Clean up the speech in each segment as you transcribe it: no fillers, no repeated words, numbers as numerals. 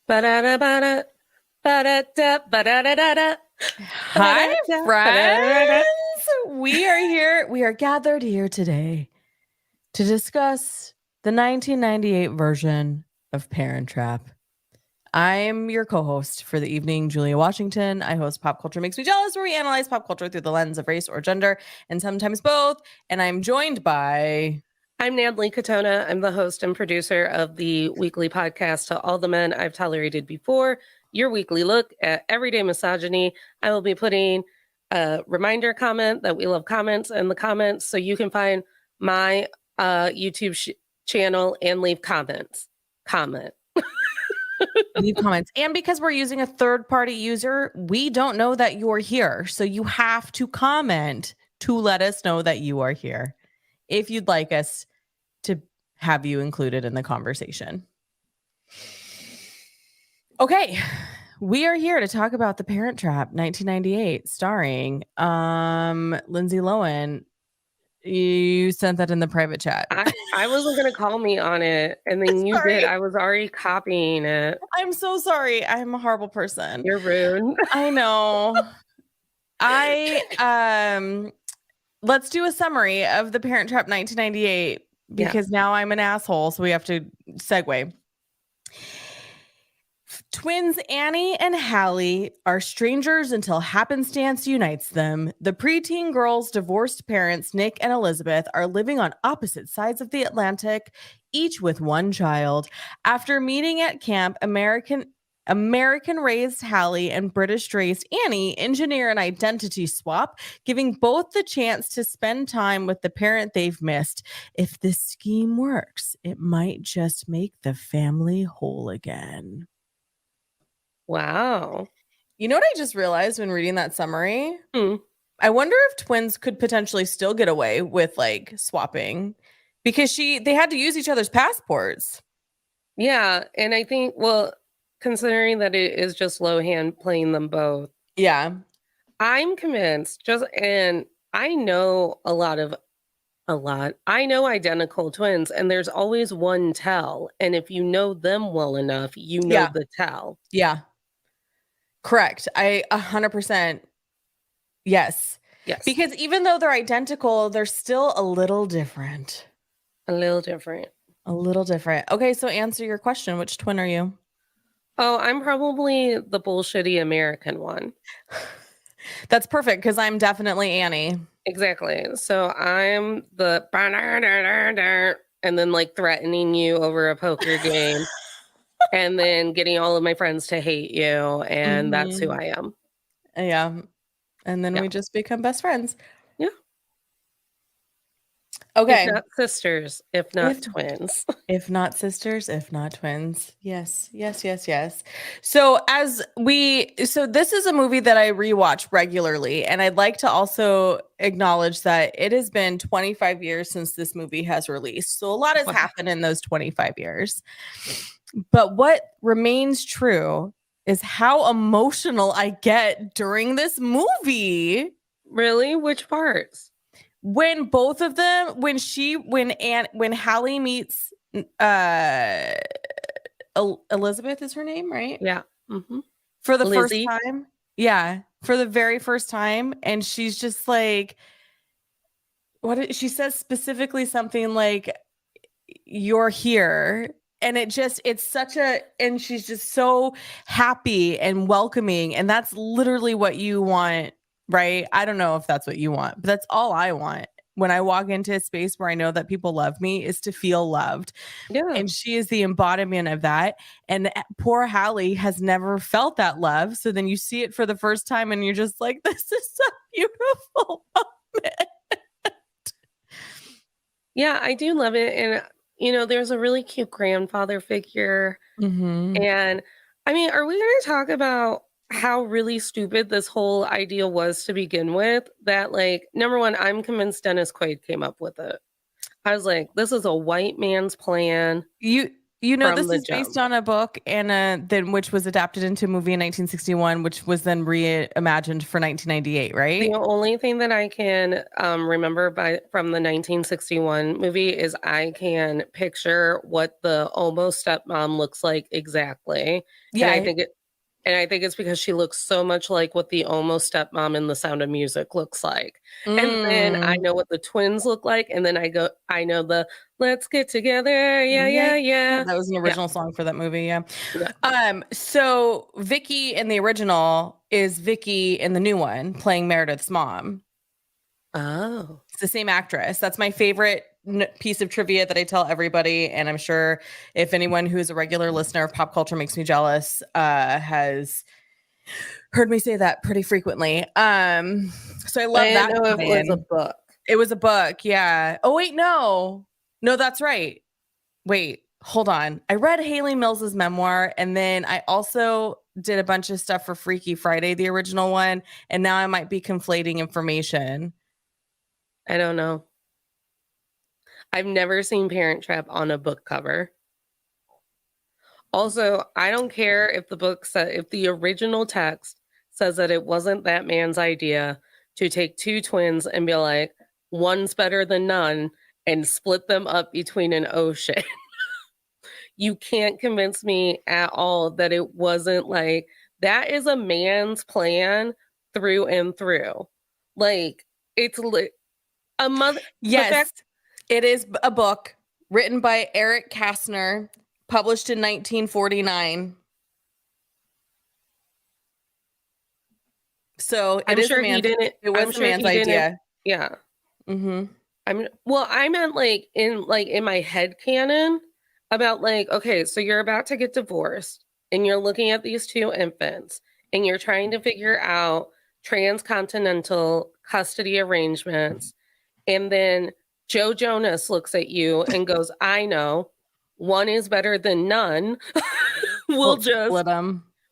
Ba-da-da-ba-da, ba-da-da, ba-da-da-da-da, Hi, ba-da-da, ba-da-da-da-da. friends. We are here. We are gathered here today to discuss the 1998 version of Parent Trap. I'm your co-host for the evening, Julia Washington. I host Pop Culture Makes Me Jealous, where we analyze pop culture through the lens of race or gender, and sometimes both. And I'm joined by... I'm Natalie Katona. I'm the host and producer of the weekly podcast To All the Men I've Tolerated Before, your weekly look at everyday misogyny. I will be putting a reminder comment that we love comments in the comments so you can find my YouTube channel and leave comments. leave comments. And because we're using a third-party user, we don't know that you're here. So you have to comment to let us know that you are here if you'd like us to have you included in the conversation. Okay, we are here to talk about The Parent Trap 1998, starring Lindsay Lohan. You sent that in the private chat. I wasn't going to call me on it, and then you did. I was already copying it. I'm so sorry. I'm a horrible person. You're rude. I know. Let's do a summary of The Parent Trap 1998 because now I'm an asshole, so we have to segue. Twins Annie and Hallie are strangers until happenstance unites them. The preteen girls' divorced parents, Nick and Elizabeth, are living on opposite sides of the Atlantic, each with one child. After meeting at camp, American-raised Hallie and British-raised Annie engineer an identity swap, giving both the chance to spend time with the parent they've missed. If this scheme works, it might just make the family whole again. Wow. You know what I just realized when reading that summary? I wonder if twins could potentially still get away with like swapping because they had to use each other's passports. Yeah, and I think, well, considering that it is just Lohan playing them both. Yeah. I'm convinced and I know I know identical twins, and there's always one tell. And if you know them well enough, you know the tell. Yeah. Correct. I 100%. Yes. Because even though they're identical, they're still a little different. A little different. Okay, so answer your question. Which twin are you? Oh, I'm probably the bullshitty American one. That's perfect because I'm definitely Annie. Exactly. So I'm the and then like threatening you over a poker game and then getting all of my friends to hate you. And that's who I am. Yeah. And then we just become best friends. Yeah. Okay. If not sisters, if not twins. If not sisters, if not twins. Yes. So this is a movie that I rewatch regularly. And I'd like to also acknowledge that it has been 25 years since this movie has released. So a lot has happened in those 25 years. But what remains true is how emotional I get during this movie. Really? Which parts? When both of them, when Hallie meets Elizabeth is her name, right? Yeah. For the first time. Yeah. For the very first time. And she's just like, she says specifically something like, you're here. And and she's just so happy and welcoming. And that's literally what you want, right? I don't know if that's what you want, but that's all I want. When I walk into a space where I know that people love me is to feel loved. Yeah. And she is the embodiment of that. And poor Hallie has never felt that love. So then you see it for the first time and you're just like, this is a beautiful moment. Yeah, I do love it. And there's a really cute grandfather figure. And I mean, are we going to talk about how really stupid this whole idea was to begin with? That, like, number one, I'm convinced Dennis Quaid came up with it. I was like, this is a white man's plan. from This the is based jump. on a book and then which was adapted into a movie in 1961, which was then reimagined for 1998, right? The only thing that I can remember from the 1961 movie is I can picture what the almost stepmom looks like exactly. And I Yeah. think it's because she looks so much like what the almost stepmom in The Sound of Music looks like. And then I Mm. know what the twins look like. And then I know the let's get together. Yeah, Yeah, yeah, yeah. yeah. That was an Yeah. original song for that movie, yeah. Yeah. So Vicky in the original is Vicky in the new one playing Meredith's mom. Oh. It's the same actress. That's my favorite piece of trivia that I tell everybody, and I'm sure if anyone who's a regular listener of Pop Culture Makes Me Jealous has heard me say that pretty frequently. So I I love didn't that know it was a tie-in. book. It was a book, yeah. Oh wait, no, that's right. Wait, hold on. I read Haley Mills's memoir, and then I also did a bunch of stuff for Freaky Friday, the original one, and now I might be conflating information. I don't know. I've never seen Parent Trap on a book cover. Also, I don't care if if the original text says that it wasn't that man's idea to take two twins and be like, one's better than none and split them up between an ocean. You can't convince me at all that it wasn't like that is a man's plan through and through. Like it's a mother. The Yes, fact it is a book written by Eric Kastner, published in 1949. So I'm sure he didn't. it I'm was a sure man's he didn't. idea. Yeah. Mm-hmm. I meant like in my head canon about like, okay, so you're about to get divorced and you're looking at these two infants and you're trying to figure out transcontinental custody arrangements. And then Joe Jonas looks at you and goes, I know, one is better than none. We'll just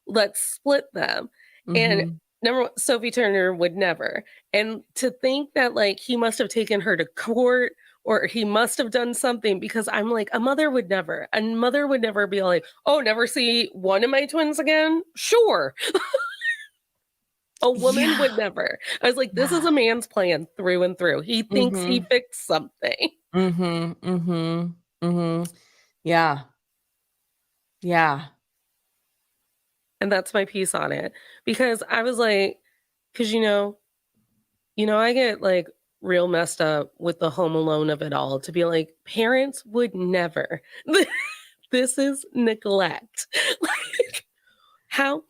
let's split them. And Mm-hmm. number one, Sophie Turner would never. And to think that like he must have taken her to court or he must have done something because I'm like, a mother would never. A mother would never be like, oh, never see one of my twins again? Sure. A woman would never. I was like, this is a man's plan through and through. He thinks he Mm-hmm. fixed something. Mm-hmm. Mm-hmm. Mm-hmm. Yeah. Yeah. And that's my piece on it. Because I was like, because I get like real messed up with the home alone of it all to be like, parents would never. This is neglect. Like, how?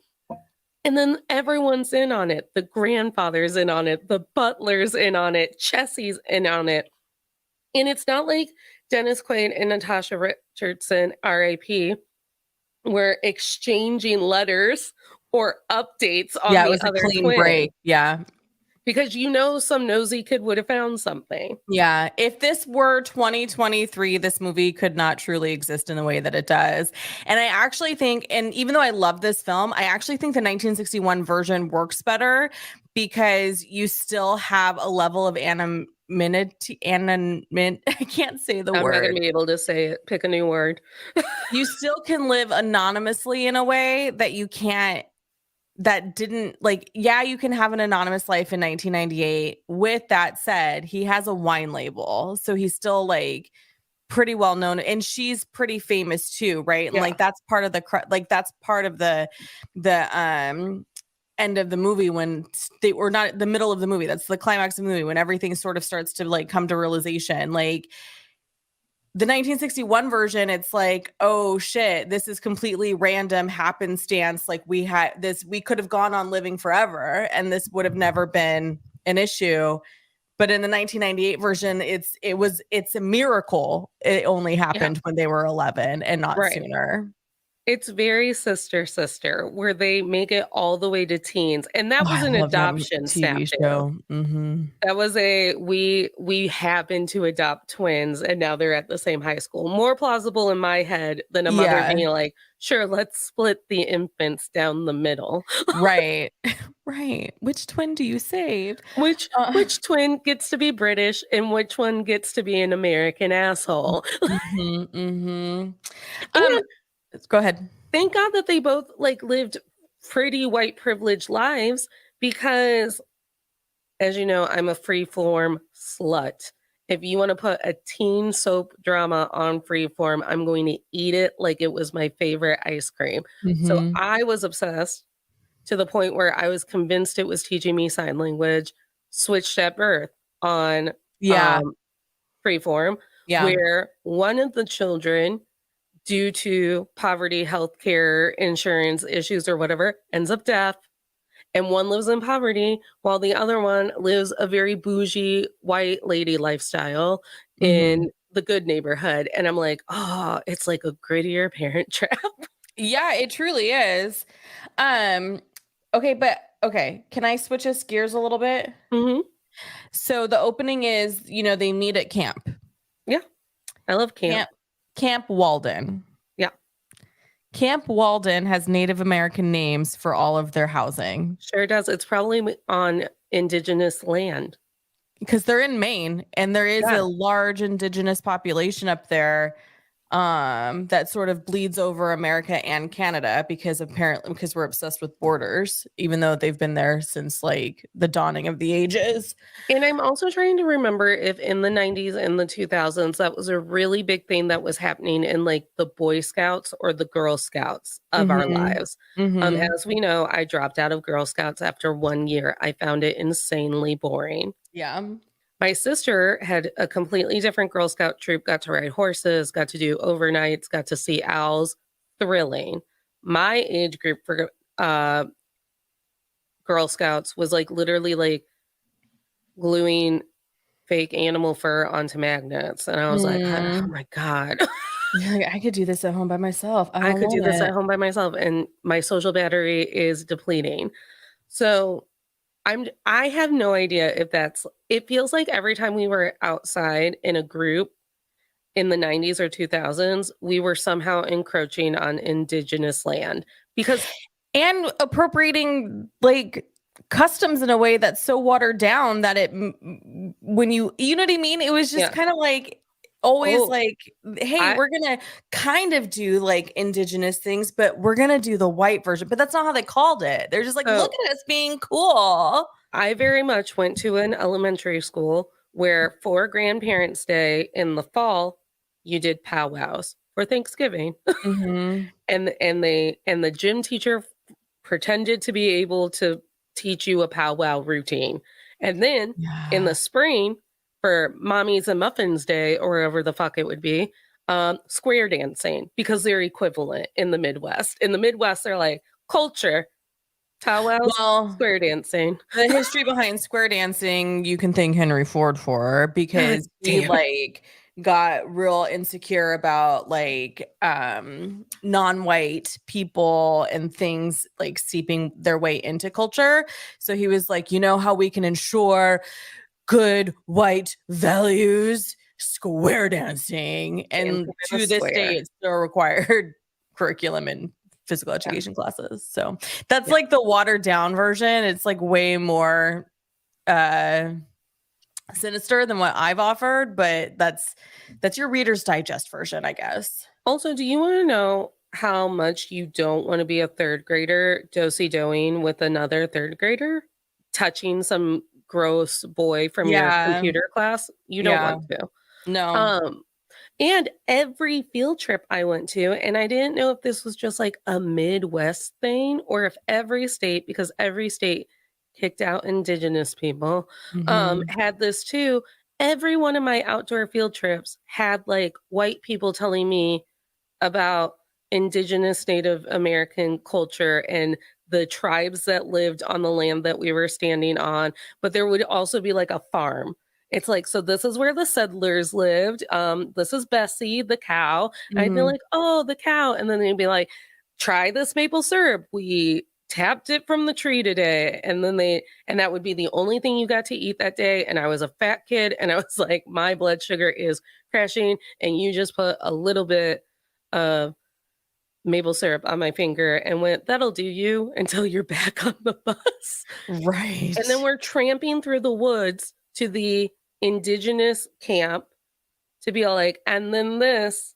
And then everyone's in on it. The grandfather's in on it. The butler's in on it. Chessie's in on it. And it's not like Dennis Quaid and Natasha Richardson, RAP, were exchanging letters or updates on Yeah, it the was a other clean twin. break. Yeah. Because some nosy kid would have found something. Yeah. If this were 2023, this movie could not truly exist in the way that it does. And I actually think, and even though I love this film, I actually think the 1961 version works better because you still have a level of anonymity. I can't say the I'm not going word. to be able to say it. Pick a new word. You still can live anonymously in a way that you can't that didn't like yeah you can have an anonymous life in 1998. With that said, he has a wine label, so he's still like pretty well known, and she's pretty famous too, right? And Yeah. like that's part of the end of the movie when they or not the middle of the movie, that's the climax of the movie when everything sort of starts to like come to realization. Like the 1961 version, it's like, oh shit, this is completely random happenstance. Like we could have gone on living forever and this would have never been an issue. But in the 1998 version, it's a miracle. It only happened when they were 11 and not Right. sooner. It's very sister, where they make it all the way to teens. And that Oh, was I an love that adoption TV snafu. show. Mm-hmm. That was we happened to adopt twins and now they're at the same high school. More plausible in my head than a mother Yeah, being like, sure, let's split the infants down the middle. right. Right. Which twin do you save? Which Uh, which twin gets to be British and which one gets to be an American asshole? mhm, mhm. Um, And go ahead. thank God that they both like lived pretty white privileged lives because as you know, I'm a freeform slut. If you want to put a teen soap drama on freeform, I'm going to eat it like it was my favorite ice cream. So Mhm. I was obsessed to the point where I was convinced it was teaching me sign language, switched at birth on Yeah, um, freeform, yeah. where one of the children, due to poverty, healthcare, insurance issues, or whatever, ends up deaf and one lives in poverty while the other one lives a very bougie white lady lifestyle Mhm. in the good neighborhood. And I'm like, oh, it's like a grittier parent trap. Yeah, it truly is. Um, okay, can I switch us gears a little bit? Hmm. So the opening is, they meet at camp. Yeah, I love camp. Camp Camp Walden. Yeah, Camp Walden has Native American names for all of their housing sure does. It's probably on indigenous land. because they're in Maine and there is Yeah. a large indigenous population up there that sort of bleeds over America and Canada because we're obsessed with borders, even though they've been there since like the dawning of the ages. And I'm also trying to remember if in the 90s and the 2000s, that was a really big thing that was happening in like the Boy Scouts or the Girl Scouts of our Mhm. lives. Mhm. As we know, I dropped out of Girl Scouts after 1 year. I found it insanely boring. Yeah. My sister had a completely different Girl Scout troop, got to ride horses, got to do overnights, got to see owls. Thrilling. My age group for Girl Scouts was like literally like gluing fake animal fur onto magnets. And I was like, oh Mm. my God, You're like, I could do this at home by myself. I I don't could do want this at it. home by myself. And my social battery is depleting. So I have no idea if it feels like every time we were outside in a group in the 90s or 2000s, we were somehow encroaching on indigenous land because And appropriating like customs in a way that's so watered down that when you know what I mean, it was just yeah. kind of like always Oh, like, hey, I we're gonna kind of do like indigenous things, but we're gonna do the white version. But that's not how they called it. They're just like, look so at us being cool. I very much went to an elementary school where for Grandparents' Day in the fall, you did powwows for Thanksgiving. Mm-hmm. And the gym teacher pretended to be able to teach you a powwow routine. And then in the Yeah. spring for Mommies and Muffins Day or whatever the fuck it would be, square dancing because they're equivalent in the Midwest. In the Midwest, they're like culture, powwows, Well, square dancing. the history behind square dancing, you can thank Henry Ford for God because he damn. like got real insecure about like non-white people and things like seeping their way into culture. So he was like, you know how we can ensure good white values? Square dancing. And Dancing in a to this day, square. it's still required curriculum in physical Yeah. education classes. So that's Yeah. like the watered down version. It's like way more uh sinister than what I've offered, but that's your Reader's Digest version, I guess. Also, do you want to know how much you don't want to be a third grader do-si doing with another third grader? Touching some gross boy from your Yeah. computer class? You don't Yeah. want to. No. Um, and every field trip I went to, and I didn't know if this was just like a Midwest thing or if every state, because every state kicked out indigenous people, Mhm. had this too. Every one of my outdoor field trips had like white people telling me about indigenous Native American culture and the tribes that lived on the land that we were standing on. But there would also be like a farm. It's like, so this is where the settlers lived. This is Bessie, the cow. And I'd be Mhm. like, oh, the cow. And then they'd be like, try this maple syrup. We tapped it from the tree today. And that would be the only thing you got to eat that day. And I was a fat kid and I was like, my blood sugar is crashing. And you just put a little bit of maple syrup on my finger and went, that'll do you until you're back on the bus. Right. And then we're tramping through the woods to the indigenous camp to be all like, and then this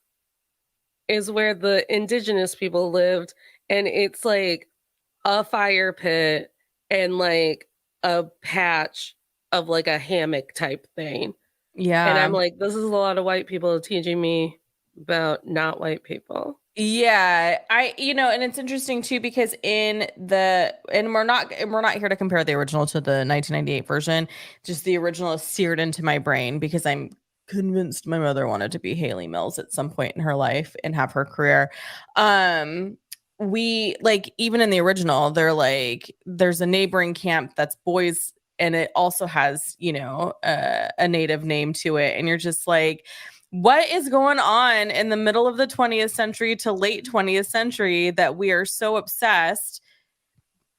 is where the indigenous people lived. And it's like a fire pit and like a patch of like a hammock type thing. Yeah. And I'm like, this is a lot of white people teaching me about not white people. Yeah, and it's interesting too because we're not here to compare the original to the 1998 version. Just the original is seared into my brain because I'm convinced my mother wanted to be Haley Mills at some point in her life and have her career. We like even in the original, they're like there's a neighboring camp that's boys, and it also has a native name to it, and you're just like, what is going on in the middle of the 20th century to late 20th century that we are so obsessed,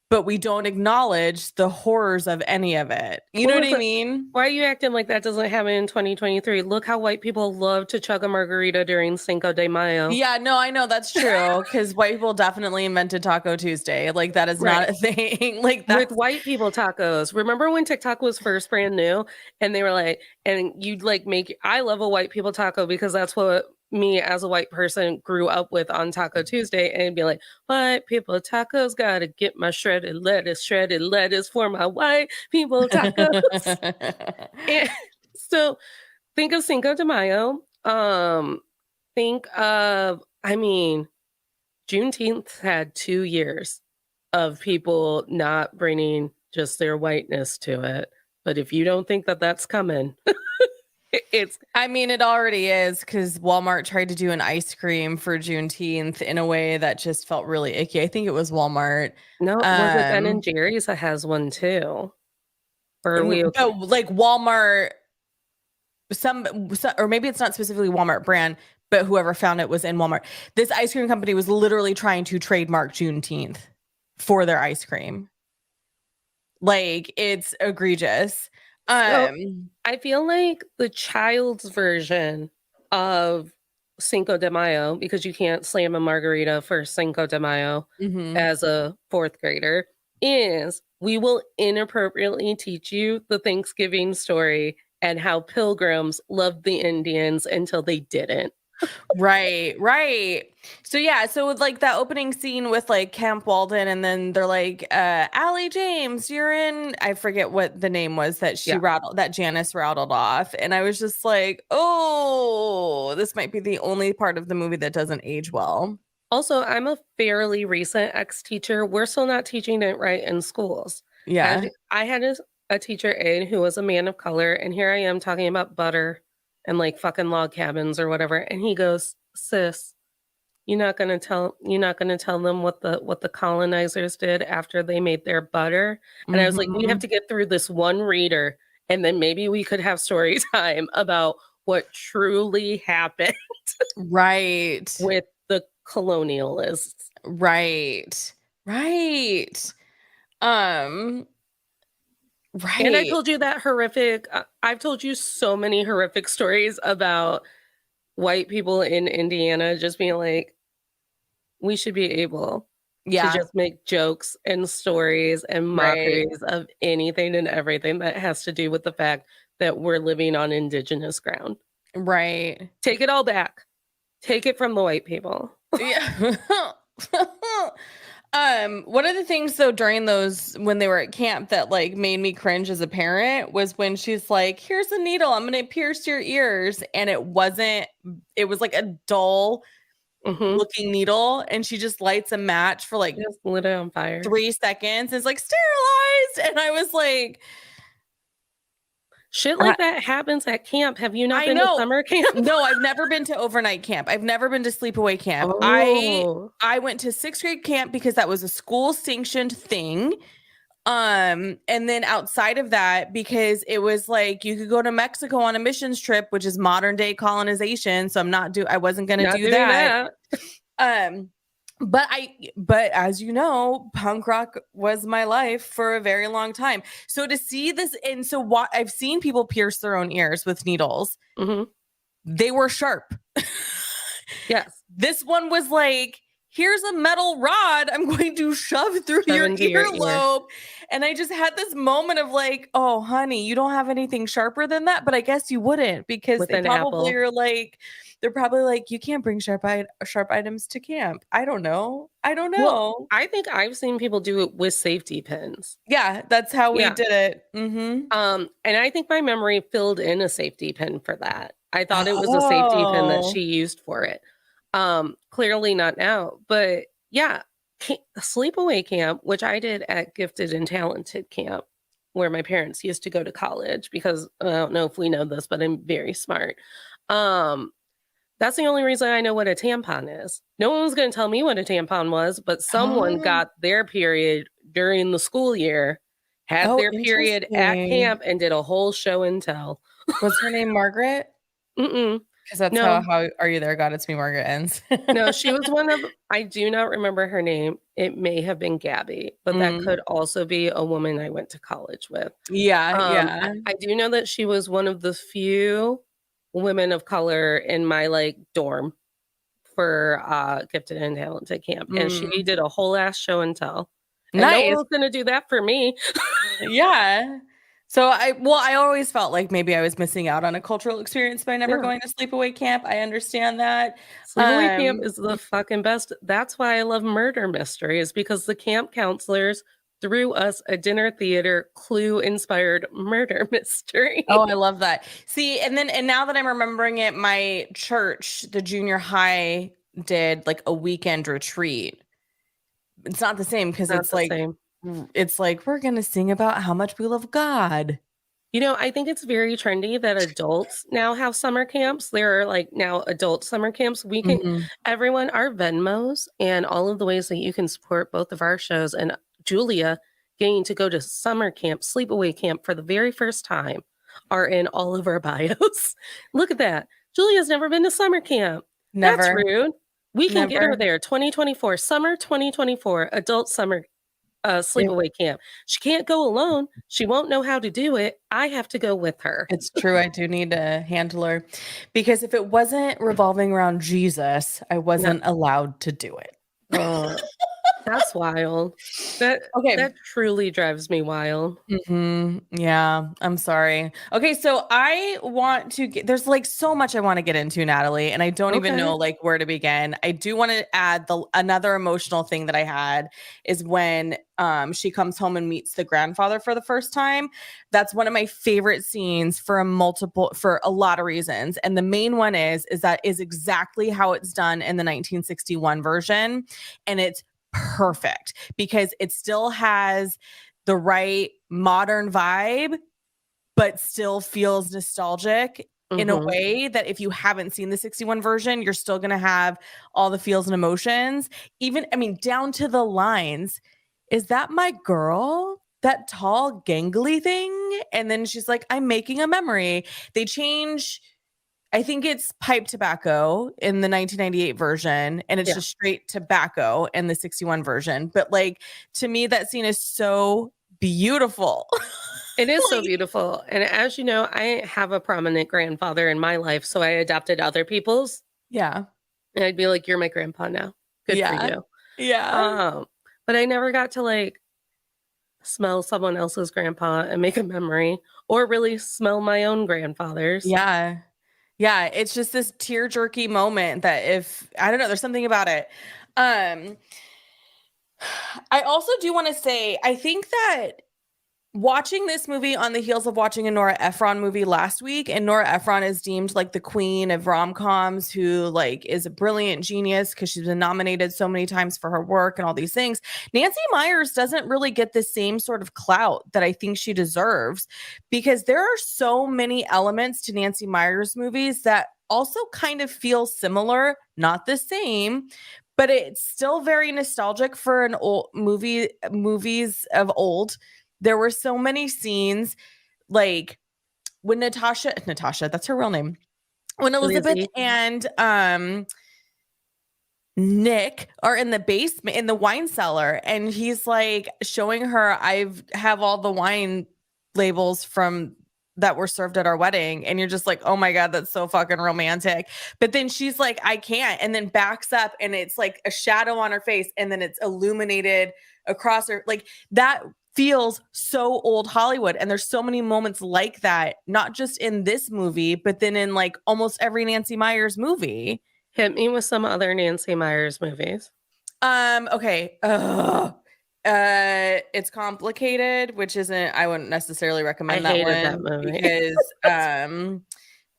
but we don't acknowledge the horrors of any of it? You know what I mean? Why are you acting like that doesn't happen in 2023? Look how white people love to chug a margarita during Cinco de Mayo. Yeah, no, I know that's true because white people definitely invented Taco Tuesday. Like that is not a thing. Like with white people tacos. Remember when TikTok was first brand new and they were like, and you'd like I love a white people taco because that's what me as a white person grew up with on Taco Tuesday, and it'd be like, white people tacos, gotta get my shredded lettuce for my white people tacos. And so think of Cinco de Mayo. Think of, Juneteenth had 2 years of people not bringing just their whiteness to it. But if you don't think that that's coming, it already is, because Walmart tried to do an ice cream for Juneteenth in a way that just felt really icky. I think it was Walmart. No, was it Ben & Jerry's that has one too? Or are we okay? Like Walmart, some, or maybe it's not specifically Walmart brand, but whoever found it was in Walmart. This ice cream company was literally trying to trademark Juneteenth for their ice cream. Like, it's egregious. So, I feel like the child's version of Cinco de Mayo, because you can't slam a margarita for Cinco de Mayo as a 4th grader, is we will inappropriately teach you the Thanksgiving story and how pilgrims loved the Indians until they didn't. Right. So yeah, so with like that opening scene with like Camp Walden, and then they're like, Allie James, you're in, I forget what the name was that that Janice rattled off. And I was just like, oh, this might be the only part of the movie that doesn't age well. Also, I'm a fairly recent ex-teacher. We're still not teaching it right in schools. Yeah. I had a teacher aide who was a man of color, and here I am talking about butter and like fucking log cabins or whatever. And he goes, sis, you're not gonna tell them what the colonizers did after they made their butter. And I was like, we have to get through this one reader, and then maybe we could have story time about what truly happened. Right. With the colonialists. Right. Right. And I told you that horrific, I've told you so many horrific stories about white people in Indiana just being like, we should be able to just make jokes and stories and mockeries of anything and everything that has to do with the fact that we're living on indigenous ground. Right. Take it all back. Take it from the white people. Yeah. One of the things though during those when they were at camp that like made me cringe as a parent was when she's like, here's a needle, I'm gonna pierce your ears, and it was like a dull looking needle, and she just lights a match for like just lit it on fire 3 seconds. It's like sterilized, and I was like, shit like that happens at camp. Have you not been to summer camp? No, I've never been to overnight camp. I've never been to sleepaway camp. I went to 6th grade camp because that was a school sanctioned thing. And then outside of that, because it was like you could go to Mexico on a missions trip, which is modern day colonization. So I wasn't going to do that. But as you know, punk rock was my life for a very long time. So to see this, and so what I've seen people pierce their own ears with needles. Mm-hmm. They were sharp. Yes. This one was like, here's a metal rod I'm going to shove through Shove your into your ear. earlobe. And I just had this moment of like, oh, honey, you don't have anything sharper than that. But I guess you wouldn't, because With they an probably apple. are like, they're probably like, you can't bring sharp items to camp. I don't know. Well, I think I've seen people do it with safety pins. Yeah, that's how we Yeah. did it. Mm-hmm. And I think my memory filled in a safety pin for that. I thought it was a safety pin that Oh. she used for it. Clearly not now, but yeah, sleepaway camp, which I did at Gifted and Talented Camp, where my parents used to go to college, because I don't know if we know this, but I'm very smart. That's the only reason I know what a tampon is. No one was going to tell me what a tampon was, but someone Oh. got their period during the school year, had Oh, their period at interesting. camp, and did a whole show and tell. Was her name Margaret? Mm-mm. Because that's No, how Are You There, God? It's Me, Margaret ends. no, she was one of, I do not remember her name. It may have been Gabby, but that Mm. could also be a woman I went to college with. Yeah, yeah. I do know that she was one of the few women of color in my like dorm for Gifted and Talented Camp. And she Mm. did a whole ass show and tell. And no one Nice. was gonna do that for me. Yeah. So I always felt like maybe I was missing out on a cultural experience by never Yeah. going to sleepaway camp. I understand that. Sleepaway camp is the fucking best. That's why I love murder mysteries, because the camp counselors threw us a dinner theater Clue inspired murder mystery. Oh, I love that. See, and now that I'm remembering it, my church, the junior high, did like a weekend retreat. It's not the same because Not the same. it's like we're gonna sing about how much we love God. You know, I think it's very trendy that adults now have summer camps. There are like now adult summer camps. We can, Mhm. everyone, our Venmos and all of the ways that you can support both of our shows, and Julia getting to go to summer camp, sleepaway camp for the very first time, are in all of our bios. Look at that. Julia's never been to summer camp. That's Never, rude. We can get her never. there. 2024, summer 2024, adult summer It, sleepaway camp. She can't go alone. She won't know how to do it. I have to go with her. it's true. I do need a handler because if it wasn't revolving around Jesus, I No. wasn't allowed to do it. Oh, that's wild. That Okay. that truly drives me wild. Yeah, I'm sorry. Okay, so I want to get there's like so much I want to get into, Natalie, and I don't even Okay. know like where to begin. I do want to add the another emotional thing that I had is when she comes home and meets the grandfather for the first time. That's one of my favorite scenes for a lot of reasons. And the main one is that is exactly how it's done in the 1961 version, and it's perfect because it still has the right modern vibe, but still feels nostalgic in a Mm-hmm. way that if you haven't seen the 61 version, you're still going to have all the feels and emotions. Even, I mean, down to the lines. Is that my girl? That tall, gangly thing? And then she's like, I'm making a memory. They change, I think it's pipe tobacco in the 1998 version, and it's Yeah. just straight tobacco in the 61 version. But like to me, that scene is so beautiful. It is so Like, beautiful. And as you know, I have a prominent grandfather in my life, so I adopted other people's. yeah. And I'd be like, "You're my grandpa now. Good for Yeah. you." Yeah. Um, but I never got to like smell someone else's grandpa and make a memory, or really smell my own grandfather's. Yeah. Yeah. It's just this tear jerky moment that if I don't know, there's something about it. Um, I also do want to say, I think that watching this movie on the heels of watching a Nora Ephron movie last week, and Nora Ephron is deemed like the queen of rom-coms, who like is a brilliant genius because she's been nominated so many times for her work and all these things. Nancy Meyers doesn't really get the same sort of clout that I think she deserves, because there are so many elements to Nancy Meyers movies that also kind of feel similar, not the same, but it's still very nostalgic for an old movies of old. There were so many scenes like when Natasha, that's her real name. When Elizabeth Lizzie. and Nick are in the basement in the wine cellar, and he's like showing her, have all the wine labels from that were served at our wedding, and you're just like, oh my god, that's so fucking romantic. But then she's like, I can't, and then backs up, and it's like a shadow on her face, and then it's illuminated across her. Like, that feels so old Hollywood, and there's so many moments like that, not just in this movie, but then in like almost every Nancy Meyers movie. Hit me with some other Nancy Meyers movies. Okay. It's Complicated, which isn't, I wouldn't necessarily recommend that hated one that movie. because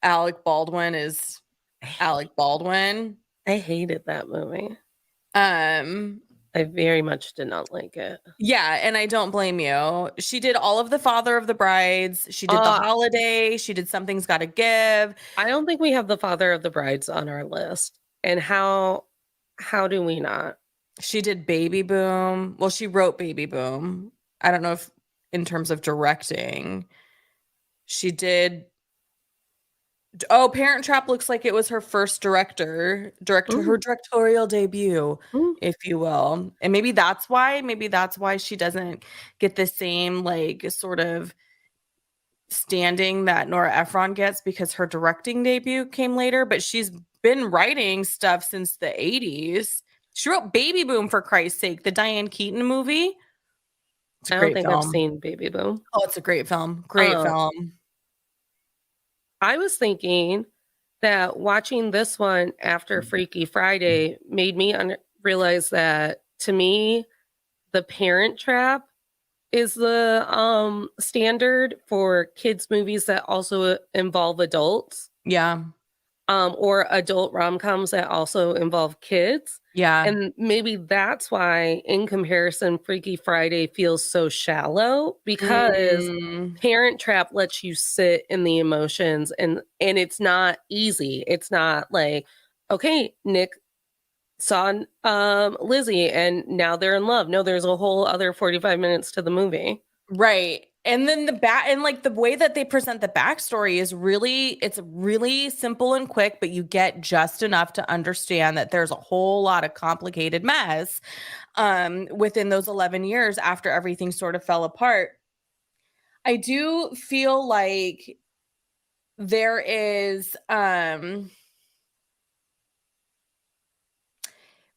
Alec Baldwin is Alec Baldwin. I hated that movie. Um I very much did not like it. Yeah, and I don't blame you. She did all of The Father of the Brides. She did The Holiday. She did Something's Gotta Give. I don't think we have The Father of the Brides on our list. And how do we not? She did Baby Boom. Well, she wrote Baby Boom. I don't know if in terms of directing. She did. Oh, Parent Trap looks like it was her first her directorial debut, if you will. And maybe that's why she doesn't get the same like sort of standing that Nora Ephron gets, because her directing debut came later, but she's been writing stuff since the 80s. She wrote Baby Boom, for Christ's sake, the Diane Keaton movie. I don't think I've seen Baby Boom. Oh, it's a great film. Great film. I was thinking that watching this one after Freaky Friday made me realize that, to me, The Parent Trap is the standard for kids movies that also involve adults. Yeah. Or adult rom-coms that also involve kids. Yeah. And maybe that's why, in comparison, Freaky Friday feels so shallow, because Parent Trap lets you sit in the emotions, and it's not easy. It's not like, okay, Nick saw Lizzie and now they're in love. No, there's a whole other 45 minutes to the movie. Right. And then the way that they present the backstory is it's really simple and quick, but you get just enough to understand that there's a whole lot of complicated mess within those 11 years after everything sort of fell apart. I do feel like there is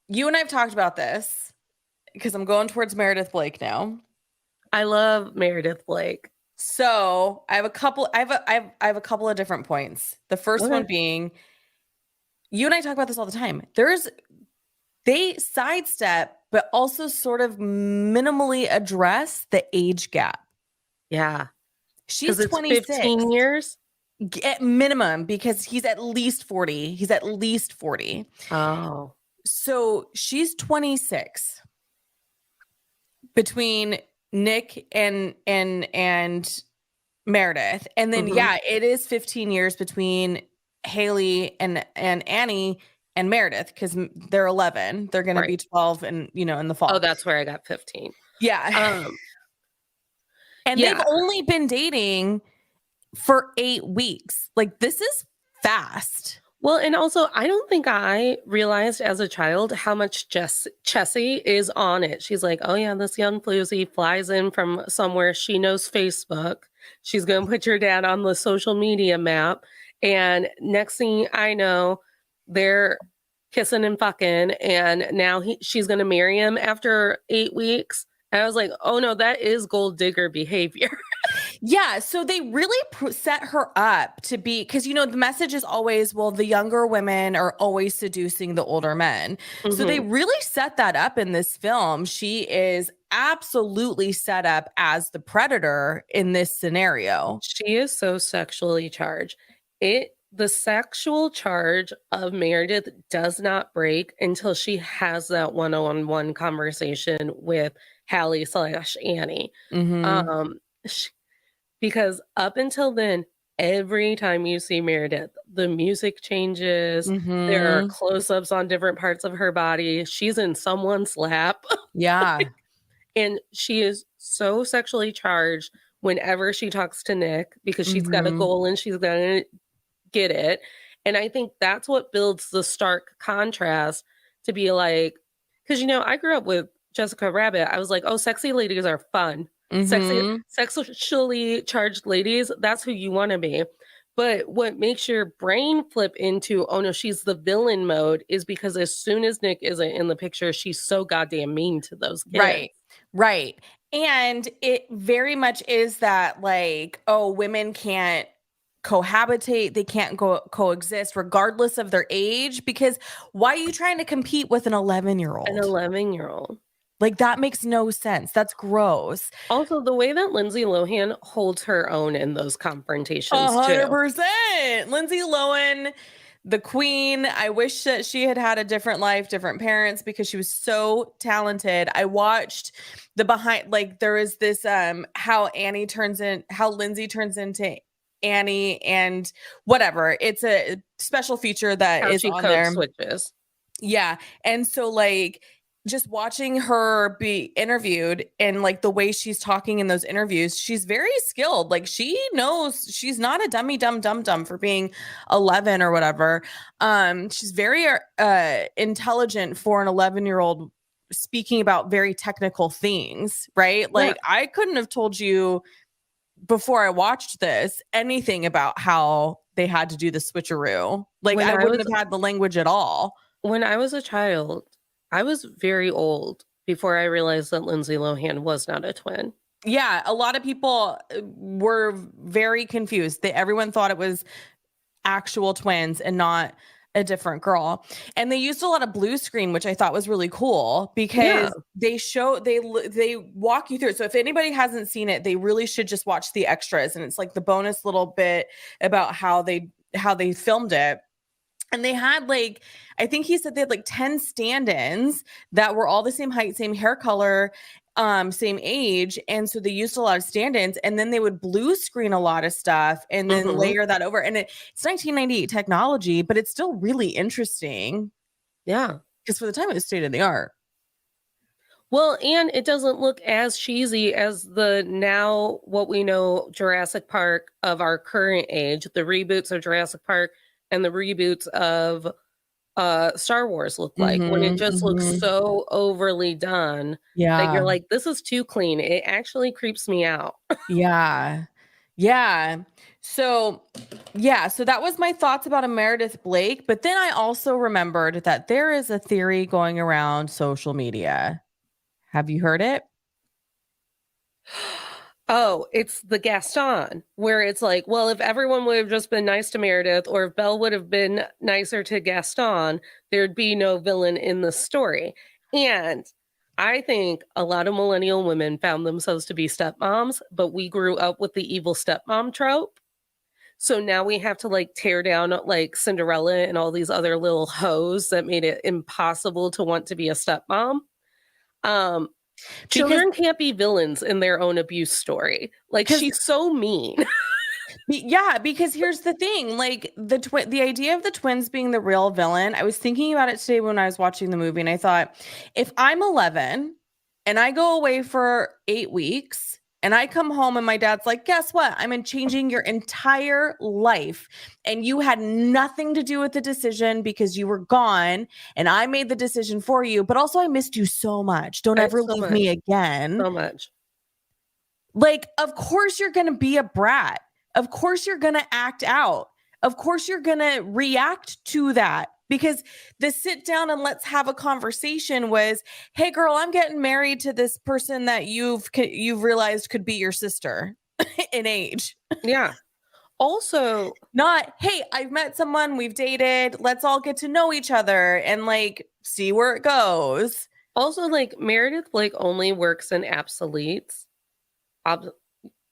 you and I've talked about this, because I'm going towards Meredith Blake now. I love Meredith Blake. So I have a couple of different points. The first one being, you and I talk about this all the time. They sidestep, but also sort of minimally address the age gap. Yeah. She's 26. 15 years? At minimum, because he's at least 40. He's at least 40. Oh. So she's 26 between Nick and Meredith, and then it is 15 years between Haley and Annie and Meredith, because they're 11. They're going to be 12, and in the fall. Oh, that's where I got 15. Yeah. And they've only been dating for 8 weeks. Like, this is fast. Well, and also, I don't think I realized as a child how much Chessie is on it. She's like, oh yeah, this young floozy flies in from somewhere. She knows Facebook. She's going to put your dad on the social media map. And next thing I know, they're kissing and fucking. And now she's going to marry him after 8 weeks. And I was like, oh no, that is gold digger behavior. Yeah, so they really set her up to be, because the message is always, well, the younger women are always seducing the older men. So they really set that up in this film. She is absolutely set up as the predator in this scenario. She is so sexually charged. The sexual charge of Meredith does not break until she has that one-on-one conversation with Hallie/Annie. Because up until then, every time you see Meredith, the music changes. There are close-ups on different parts of her body. She's in someone's lap. Yeah. And she is so sexually charged whenever she talks to Nick, because she's got a goal and she's going to get it. And I think that's what builds the stark contrast to be like, because, you know, I grew up with Jessica Rabbit. I was like, oh, sexy ladies are fun. Sexually charged ladies, that's who you want to be. But what makes your brain flip into, oh no, she's the villain mode is because as soon as Nick isn't in the picture, she's so goddamn mean to those kids. Right. Right. And it very much is that, like, oh, women can't cohabitate, they can't coexist regardless of their age, because why are you trying to compete with an 11-year-old? An 11-year-old. Like, that makes no sense. That's gross. Also, the way that Lindsay Lohan holds her own in those confrontations, 100%. Lindsay Lohan, the queen. I wish that she had had a different life, different parents, because she was so talented. I watched the behind, like, there is this how Lindsay turns into Annie and whatever. It's a special feature that how is she on code there. switches. Yeah. And so, like, just watching her be interviewed and like the way she's talking in those interviews, she's very skilled. Like, she knows she's not a dummy dumb for being 11 or whatever. She's very intelligent for an 11-year-old speaking about very technical things, right? Like, yeah. I couldn't have told you before I watched this anything about how they had to do the switcheroo. Like, I wouldn't have had the language at all. When I was a child, I was very old before I realized that Lindsay Lohan was not a twin. Yeah, a lot of people were very confused. Everyone thought it was actual twins and not a different girl. And they used a lot of blue screen, which I thought was really cool, because they walk you through it. So if anybody hasn't seen it, they really should just watch the extras. And it's like the bonus little bit about how they filmed it. And they had, like, I think he said they had like 10 stand-ins that were all the same height, same hair color, same age. And so they used a lot of stand-ins, and then they would blue screen a lot of stuff and then layer that over. And it's 1998 technology, but it's still really interesting. Yeah. Because for the time it was state of the art. Well, and it doesn't look as cheesy as the now what we know Jurassic Park of our current age, the reboots of Jurassic Park and the reboots of Star Wars look like, when it just looks so overly done that you're like, this is too clean. It actually creeps me out. Yeah. So that was my thoughts about a Meredith Blake. But then I also remembered that there is a theory going around social media. Have you heard it? Oh, it's the Gaston, where it's like, well, if everyone would have just been nice to Meredith, or if Belle would have been nicer to Gaston, there'd be no villain in the story. And I think a lot of millennial women found themselves to be stepmoms, but we grew up with the evil stepmom trope. So now we have to like tear down like Cinderella and all these other little hoes that made it impossible to want to be a stepmom. Children can't be villains in their own abuse story. Like, she's so mean. Yeah, because here's the thing, like the idea of the twins being the real villain. I was thinking about it today when I was watching the movie, and I thought, if I'm 11 and I go away for 8 weeks and I come home and my dad's like, guess what? I'm changing your entire life. And you had nothing to do with the decision because you were gone and I made the decision for you. But also I missed you so much. Don't ever leave me again. So much. Like, of course you're going to be a brat. Of course you're going to act out. Of course you're going to react to that. Because the sit down and let's have a conversation was, hey girl, I'm getting married to this person that you've realized could be your sister in age. Yeah. Also, not, hey, I've met someone, we've dated, let's all get to know each other and like see where it goes. Also, like, Meredith Blake only works in absolutes.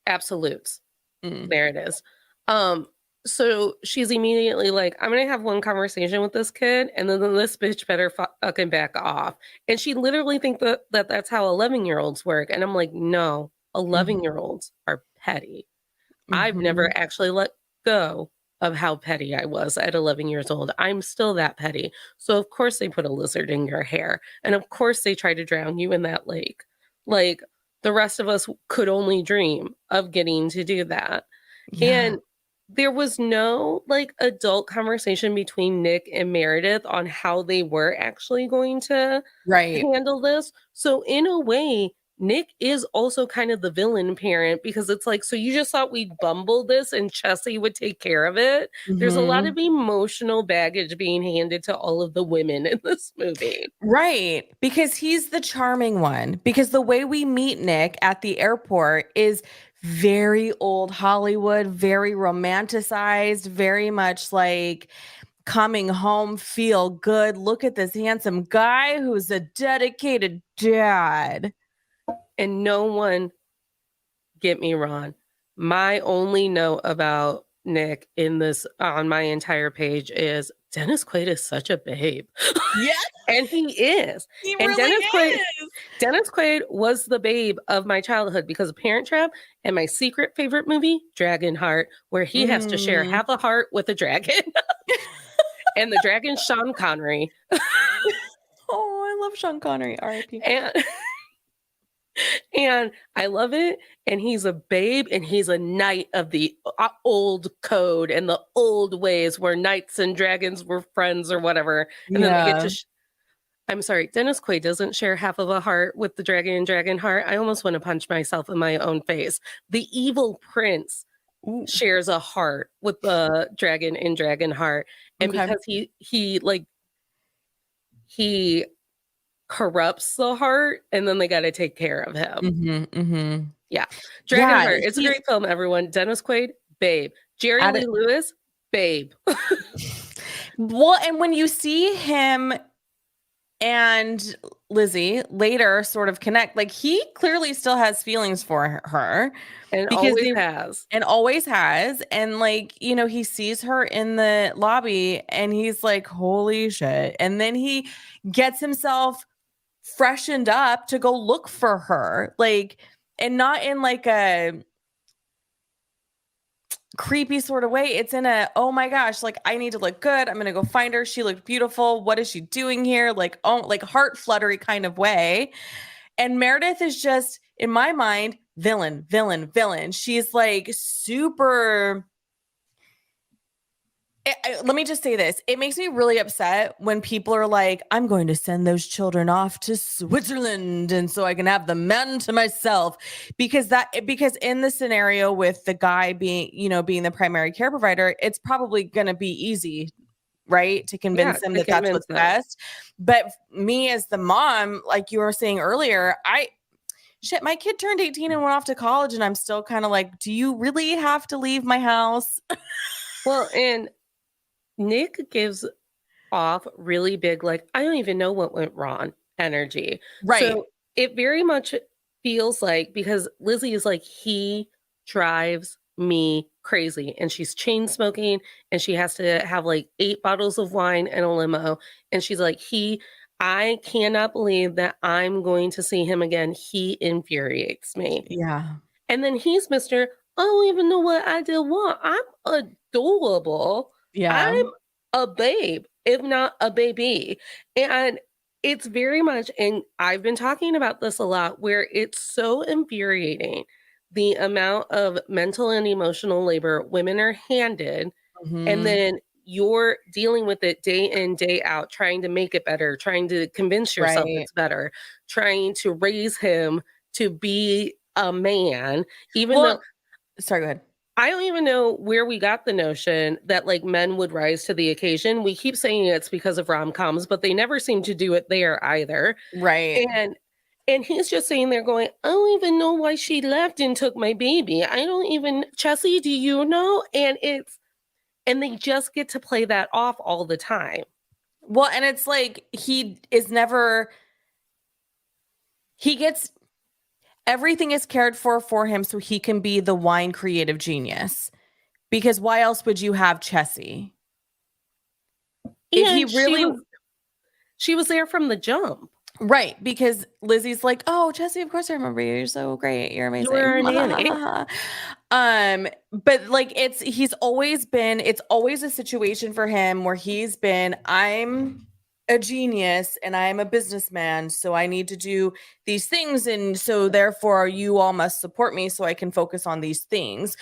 Absolutes. There it is. So she's immediately like, I'm going to have one conversation with this kid, and then this bitch better fucking back off. And she literally thinks that that's how 11-year-olds work. And I'm like, no, 11-year-olds are petty. I've never actually let go of how petty I was at 11 years old. I'm still that petty. So of course they put a lizard in your hair. And of course they try to drown you in that lake. Like, the rest of us could only dream of getting to do that. Yeah. And there was no like adult conversation between Nick and Meredith on how they were actually going to handle this. So in a way, Nick is also kind of the villain parent because it's like, so you just thought we'd bumble this and Chessie would take care of it. There's a lot of emotional baggage being handed to all of the women in this movie. Right. Because he's the charming one. Because the way we meet Nick at the airport is very old Hollywood, very romanticized, very much like coming home, feel good. Look at this handsome guy who's a dedicated dad. And no one, get me wrong, my only note about Nick in this on my entire page is Dennis Quaid is such a babe. Yeah. And he is. He and really is. Dennis Quaid was the babe of my childhood because of Parent Trap and my secret favorite movie, Dragonheart, where he has to share half a heart with a dragon. And the dragon's Sean Connery. Oh, I love Sean Connery. R.I.P. And I love it. And he's a babe and he's a knight of the old code and the old ways where knights and dragons were friends or whatever. And then they get to I'm sorry, Dennis Quaid doesn't share half of a heart with the dragon in Dragonheart. I almost want to punch myself in my own face. The evil prince shares a heart with the dragon in Dragonheart. And because he corrupts the heart and then they got to take care of him. Yeah. Dragonheart. It's a great film, everyone. Dennis Quaid, babe. Jerry Lee Lewis, babe. Well, and when you see him and Lizzie later sort of connect, like he clearly still has feelings for her. And always has. And like, you know, he sees her in the lobby and he's like, holy shit. And then he gets himself freshened up to go look for her. Like, and not in like a creepy sort of way. It's in a, oh my gosh, like I need to look good. I'm gonna go find her. She looked beautiful. What is she doing here? Like, oh, like heart fluttery kind of way. And Meredith is just, in my mind, villain. She's like super. Let me just say this. It makes me really upset when people are like, I'm going to send those children off to Switzerland and so I can have the men to myself. Because in the scenario with the guy being the primary care provider, it's probably going to be easy, right? To convince him that that's what's best. But me as the mom, like you were saying earlier, my kid turned 18 and went off to college and I'm still kind of like, do you really have to leave my house? Well, and Nick gives off really big, like, I don't even know what went wrong energy. Right. So it very much feels like, because Lizzie is like, he drives me crazy. And she's chain smoking and she has to have like 8 bottles of wine and a limo. And she's like, I cannot believe that I'm going to see him again. He infuriates me. Yeah. And then he's Mr. I don't even know what I did want. I'm adorable. Yeah. I'm a babe, if not a baby. And it's very much, and I've been talking about this a lot, where it's so infuriating the amount of mental and emotional labor women are handed. And then you're dealing with it day in, day out, trying to make it better, trying to convince yourself it's better, trying to raise him to be a man, sorry, go ahead. I don't even know where we got the notion that like men would rise to the occasion. We keep saying it's because of rom-coms, but they never seem to do it there either. Right. And he's just sitting there going, I don't even know why she left and took my baby. Chessie, do you know? And they just get to play that off all the time. Well, and it's like everything is cared for him so he can be the wine creative genius. Because why else would you have Chessie? She was there from the jump. Right, because Lizzie's like, oh, Chessie, of course I remember you. You're so great. You're amazing. You're a nanny. But like it's always a situation for him where he's been, I'm a genius and I am a businessman, so I need to do these things. And so therefore you all must support me so I can focus on these things.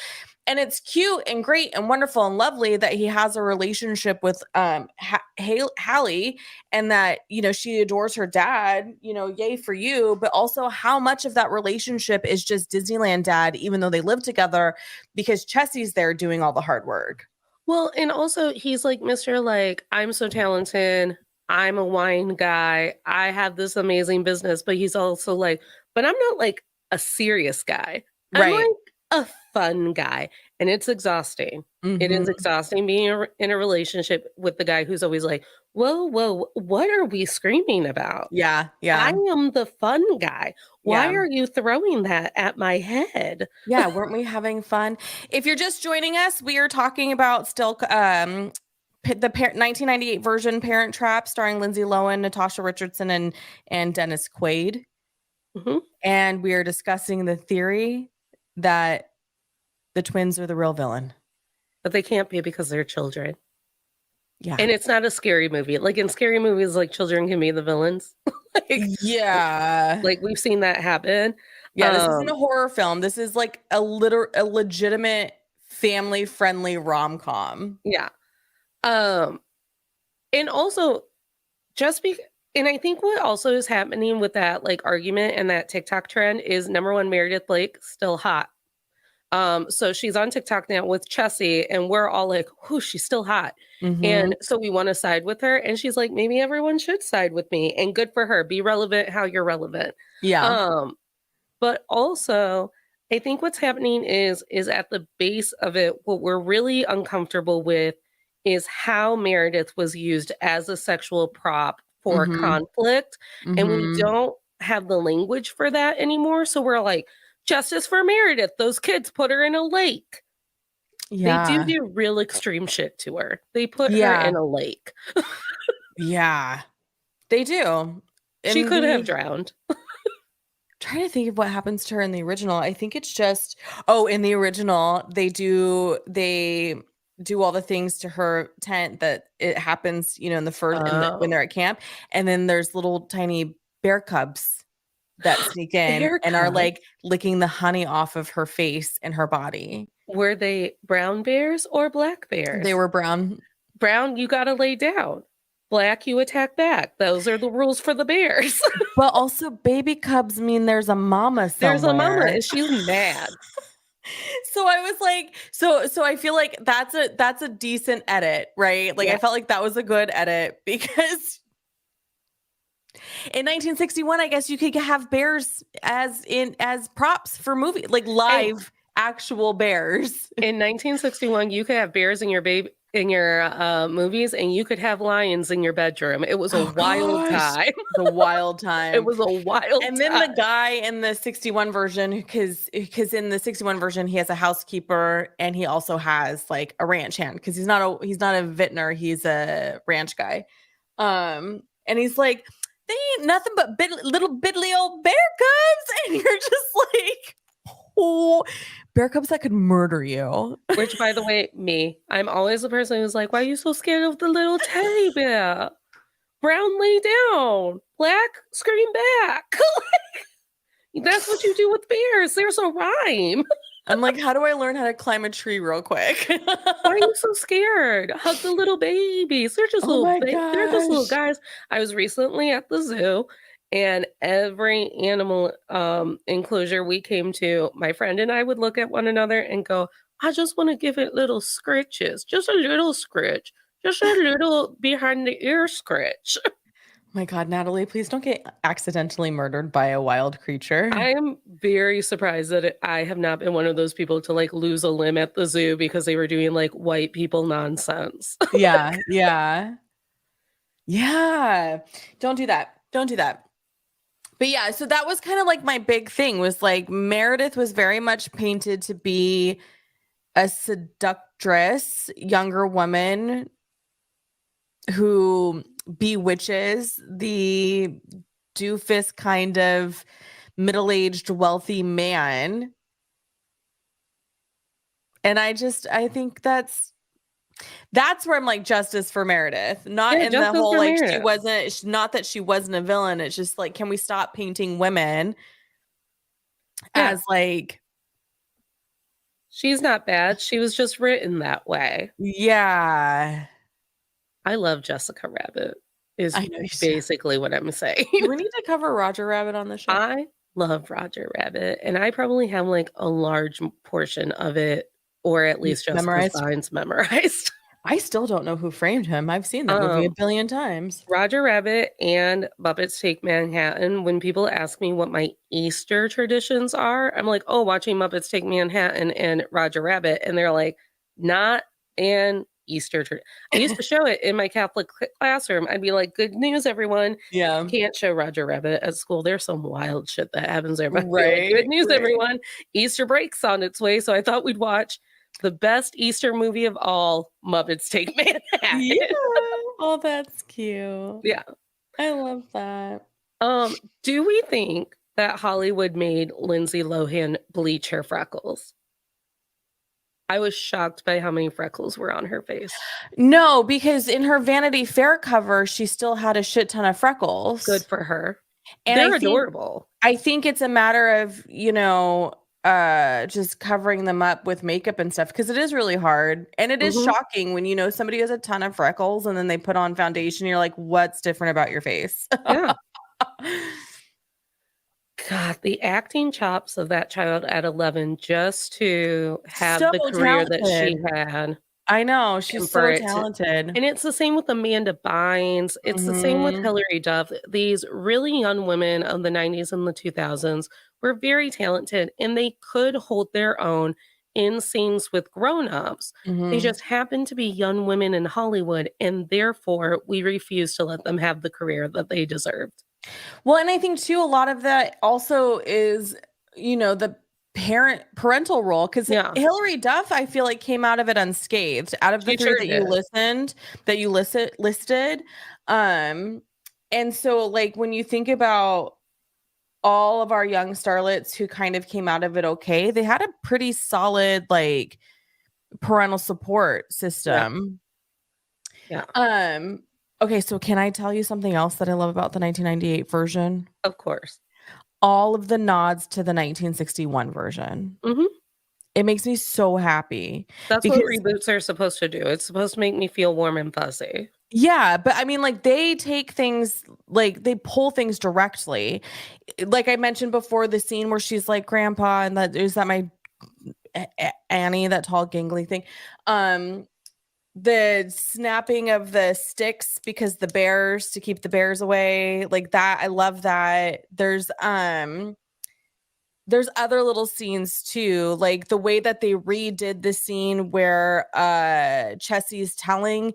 And it's cute and great and wonderful and lovely that he has a relationship with Hallie, and that, you know, she adores her dad, you know, yay for you. But also how much of that relationship is just Disneyland dad, even though they live together, because Chessie's there doing all the hard work. Well, and also he's like, Mr. Like, I'm so talented. I'm a wine guy. I have this amazing business, but he's also like, but I'm not like a serious guy. I'm Right. like a fun guy. And it's exhausting. It is exhausting being in a relationship with the guy who's always like, whoa, whoa, what are we screaming about? Yeah. I Yeah. am the fun guy. Why Yeah. are you throwing that at my head? Yeah, weren't we having fun? If you're just joining us, we are talking about still the 1998 version Parent Trap, starring Lindsay Lohan, Natasha Richardson, and Dennis Quaid. Mhm. And we are discussing the theory that the twins are the real villain. But they can't be because they're children. Yeah. And it's not a scary movie. Like in scary movies, like children can be the villains. Yeah. Like we've seen that happen. Yeah, this isn't a horror film. This is like a legitimate family-friendly rom-com. Yeah. And also just be and I think what also is happening with that like argument and that TikTok trend is number one, Meredith Blake still hot. So she's on TikTok now with Chessie, and we're all like, whoo, she's still hot. And so we want to side with her. And she's like, maybe everyone should side with me. And good for her. Be relevant how you're relevant. Yeah. But also, I think what's happening is at the base of it, what we're really uncomfortable with is how Meredith was used as a sexual prop for conflict. And we don't have the language for that anymore. So we're like, justice for Meredith. Those kids put her in a lake. Yeah. They do real extreme shit to her. They put her Yeah. in a lake. Yeah. They do. She could have drowned. Trying to think of what happens to her in the original. I think it's just in the original they do all the things to her tent that it happens, you know, in the first when they're at camp, and then there's little tiny bear cubs that sneak in and are like licking the honey off of her face and her body. Were they brown bears or black bears? They were brown. Brown, you got to lay down. Black, you attack back. Those are the rules for the bears. But also baby cubs mean there's a mama somewhere. There's a mama and she's mad. So I was like, so I feel like that's a decent edit, right? Like I felt like that was a good edit, because in 1961, I guess you could have bears as props for movie, like live actual bears. In 1961, you could have bears in your movies, and you could have lions in your bedroom. It was a wild time. The wild time. It was a wild And then the guy in the 61 version, because in the 61 version he has a housekeeper and he also has like a ranch hand, because he's not a vintner, he's a ranch guy. And he's like, they ain't nothing but little biddly old bear cubs, and you're just like, oh, bear cubs that could murder you. Which, by the way, I'm always the person who's like, why are you so scared of the little teddy bear? Brown, lay down. Black, scream back. That's what you do with bears. There's a rhyme. I'm like, how do I learn how to climb a tree real quick? Why are you so scared? Hug the little babies. They're just they're just little guys. I was recently at the zoo, and every animal enclosure we came to, my friend and I would look at one another and go, I just want to give it little scritches. Just a little scritch. Just a little behind the ear scritch. My God, Natalie, please don't get accidentally murdered by a wild creature. I am very surprised that I have not been one of those people to like lose a limb at the zoo because they were doing like white people nonsense. Yeah. Don't do that. But yeah, so that was kind of like my big thing, was like Meredith was very much painted to be a seductress, younger woman who bewitches the doofus kind of middle-aged wealthy man. And I think that's That's where I'm like, justice for Meredith, not Yeah, in the justice whole for like Meredith. not that she wasn't a villain. It's just like, can we stop painting women Yeah. as like, She's not bad. She was just written that way. yeah. I love Jessica Rabbit, is I know you do. basically what I'm saying. Do we need to cover Roger Rabbit on the show? I love Roger Rabbit, and I probably have like a large portion of it, or at least Jessica's Memorized. lines memorized. I still don't know who framed him. I've seen that movie a Um, billion times. Roger Rabbit and Muppets Take Manhattan. When people ask me what my Easter traditions are, I'm like, oh, watching Muppets Take Manhattan and Roger Rabbit. And they're like, not an Easter tradition. I used to show it in my Catholic classroom. I'd be like, good news, everyone. Yeah. Can't show Roger Rabbit at school. There's some wild shit that happens there. But I'd be like, Right. good news, Right. everyone. Easter break's on its way. So I thought we'd watch the best Easter movie of all, Muppets Take Manhattan. Yeah. Oh, that's cute. Yeah. I love that. Do we think that Hollywood made Lindsay Lohan bleach her freckles? I was shocked by how many freckles were on her face. No, because in her Vanity Fair cover, she still had a shit ton of freckles. Good for her. And they're adorable. I think it's a matter of, just covering them up with makeup and stuff, because it is really hard. And it is shocking when somebody has a ton of freckles and then they put on foundation. You're like, what's different about your face? Yeah. God, the acting chops of that child at 11 just to have So the career that she talented. had. I know. She's so talented. And it's the same with Amanda Bynes. It's the same with Hilary Duff. These really young women of the 90s and the 2000s were very talented, and they could hold their own in scenes with grown-ups. They just happen to be young women in Hollywood, and therefore we refuse to let them have the career that they deserved. Well, and I think too, a lot of that also is, the parental role, because Hilary Duff, I feel like, came out of it unscathed, out of the three that you listed. And so like when you think about all of our young starlets who kind of came out of it okay, they had a pretty solid like parental support system. Yeah. Okay, so can I tell you something else that I love about the 1998 version? Of course. All of the nods to the 1961 version. It makes me so happy. That's what reboots are supposed to do. It's supposed to make me feel warm and fuzzy. Yeah, but I mean, like, they take things, like, they pull things directly. Like I mentioned before, the scene where she's like, Grandpa, and is that my Annie, that tall, gangly thing. The snapping of the sticks because to keep the bears away, like that. I love that. There's other little scenes too, like the way that they redid the scene where Chessie's telling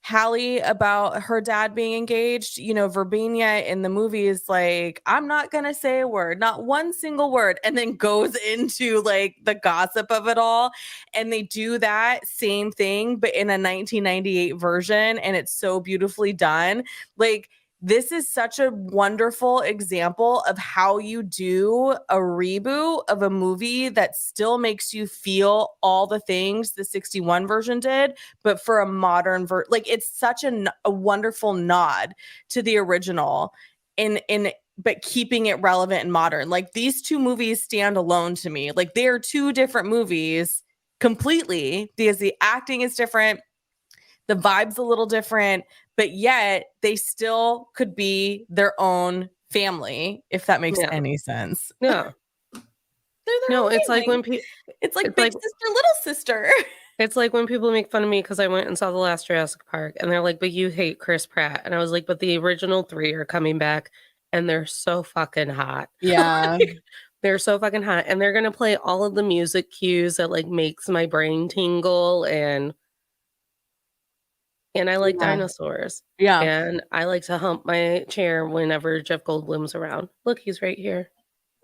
Hallie about her dad being engaged. Verbena in the movie is like, I'm not gonna say a word, not one single word, and then goes into like the gossip of it all. And they do that same thing, but in a 1998 version, and it's so beautifully done. Like, this is such a wonderful example of how you do a reboot of a movie that still makes you feel all the things the 61 version did, but for a modern version. Like, it's such a wonderful nod to the original but keeping it relevant and modern. Like, these two movies stand alone to me. Like, they are two different movies completely, because the acting is different, the vibe's a little different, but yet they still could be their own family, if that makes any sense. No. It's like when people, it's like big sister, little sister. It's like when people make fun of me because I went and saw the last Jurassic Park, and they're like, but you hate Chris Pratt. And I was like, but the original 3 are coming back, and they're so fucking hot. Yeah. They're so fucking hot. And they're going to play all of the music cues that like makes my brain tingle. And I like dinosaurs. Yeah. And I like to hump my chair whenever Jeff Goldblum's around. Look, he's right here.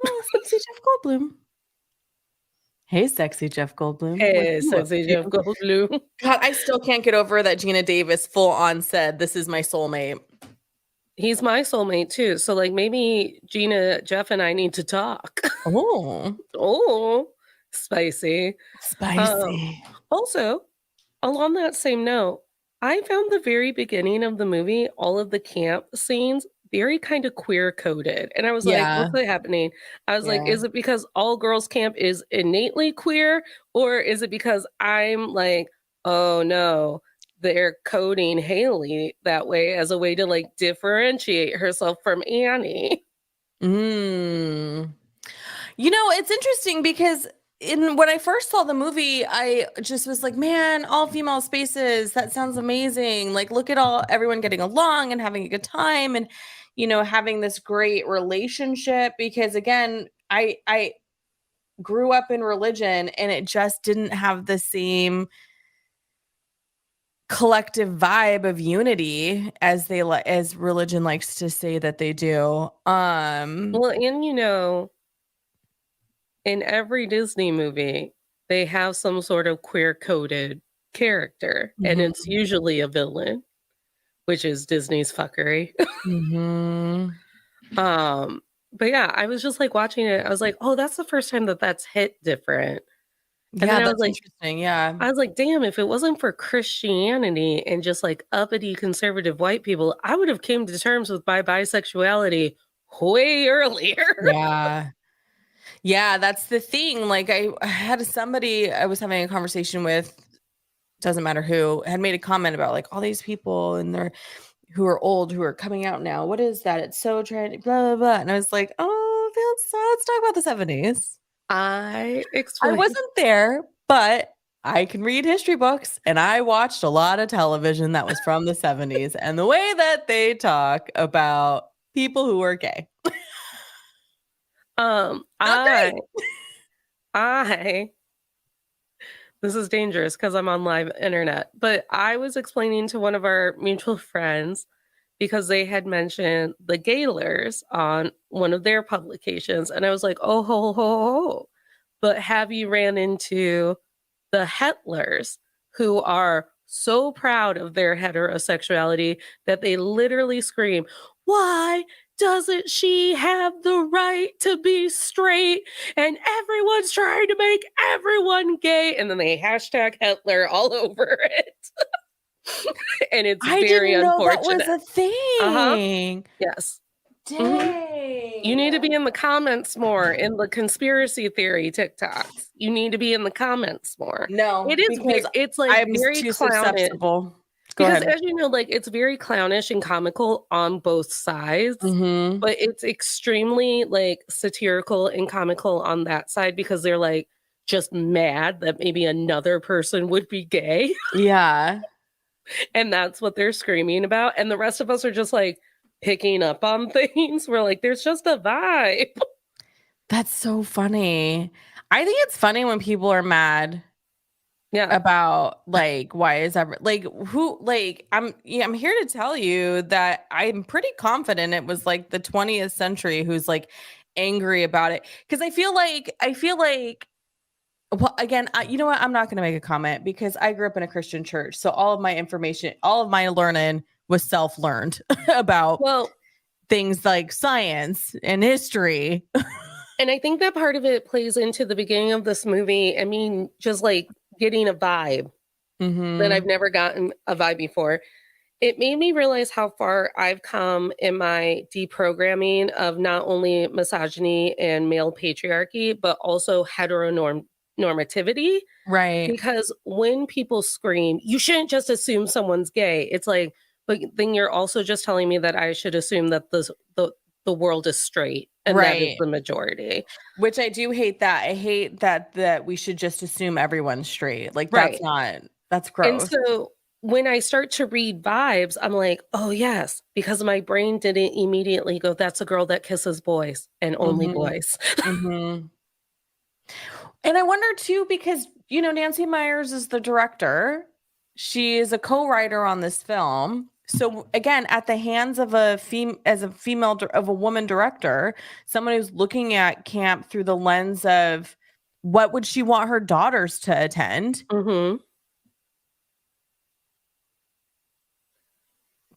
Oh, sexy Jeff Goldblum. Hey, sexy Jeff Goldblum. Hey, sexy Jeff Goldblum. God, I still can't get over that Gina Davis full on said, "This is my soulmate." He's my soulmate too. So like maybe Gina, Jeff, and I need to talk. Oh, Spicy. Spicy. Also, along that same note, I found the very beginning of the movie, all of the camp scenes, very kind of queer coded. And I was like, Yeah. what's happening? I was like, Yeah. is it because all girls camp is innately queer? Or is it because I'm like, oh no, they're coding Haley that way as a way to like differentiate herself from Annie? Mm. You know, it's interesting because when I first saw the movie, I just was like, man, all female spaces, that sounds amazing. Like, look at everyone getting along and having a good time and, having this great relationship. Because again, I grew up in religion and it just didn't have the same collective vibe of unity as as religion likes to say that they do. Well, and in every Disney movie, they have some sort of queer coded character, and it's Mhm. usually a villain, which is Disney's fuckery. Mhm. um, but yeah, I was just like watching it. I was like, oh, that's the first time that that's hit different. And then Yeah, that's interesting. Yeah. I was like, damn, if it wasn't for Christianity and just like uppity conservative white people, I would have came to terms with my bisexuality way earlier. Yeah. Yeah, that's the thing. Like I had somebody I was having a conversation with, doesn't matter who, had made a comment about like all these people and they're who are old who are coming out now. What is that? It's so trendy, blah blah blah. And I was like, oh, let's talk about the 70s. I I explained. wasn't there, but I can read history books and I watched a lot of television that was from the 70s and the way that they talk about people who are gay. Not I great. I this is dangerous because I'm on live internet, but I was explaining to one of our mutual friends because they had mentioned the Gaylors on one of their publications, and I was like, "Oh ho ho ho!" But have you ran into the Hetlers who are so proud of their heterosexuality that they literally scream, why doesn't she have the right to be straight? And everyone's trying to make everyone gay. And then they hashtag Hitler all over it. And it's I very didn't know that was unfortunate. a Uh-huh. thing. Yes. Mhm. You Dang. need to be in the comments more in the conspiracy theory TikToks. You need to be in the comments more. No, It is because it's like I'm very too clownish susceptible. Go because ahead. as you know, like it's very clownish and comical on both sides, Mhm. but it's extremely like satirical and comical on that side because they're like just mad that maybe another person would be gay Yeah. and that's what they're screaming about. And the rest of us are just like picking up on things. We're like, there's just a vibe. That's so funny. I think it's funny when people are mad Yeah. about like why is that like who like I'm here to tell you that I'm pretty confident it was like the 20th century who's like angry about it because I feel like well again you know what, I'm not going to make a comment because I grew up in a Christian church, so all of my information, all of my learning was self-learned about Well, things like science and history. and I think that part of it plays into the beginning of this movie. I mean, just like getting a vibe that I've Mhm. never gotten a vibe before. It made me realize how far I've come in my deprogramming of not only misogyny and male patriarchy, but also heteronormativity. Right. Because when people scream, you shouldn't just assume someone's gay. It's like, but then you're also just telling me that I should assume that the world is straight and that is Right. the majority. Which I do hate that. I hate that we should just assume everyone's straight. Like Right. that's And gross. so when I start to read vibes, I'm like, oh, yes, because my brain didn't immediately go, that's a girl that kisses boys and only Mhm. boys. Mhm. And I wonder too because Nancy Meyers is the director. She is a co-writer on this film. So again, at the hands of of a woman director, someone who's looking at camp through the lens of what would she want her daughters to attend? Hmm.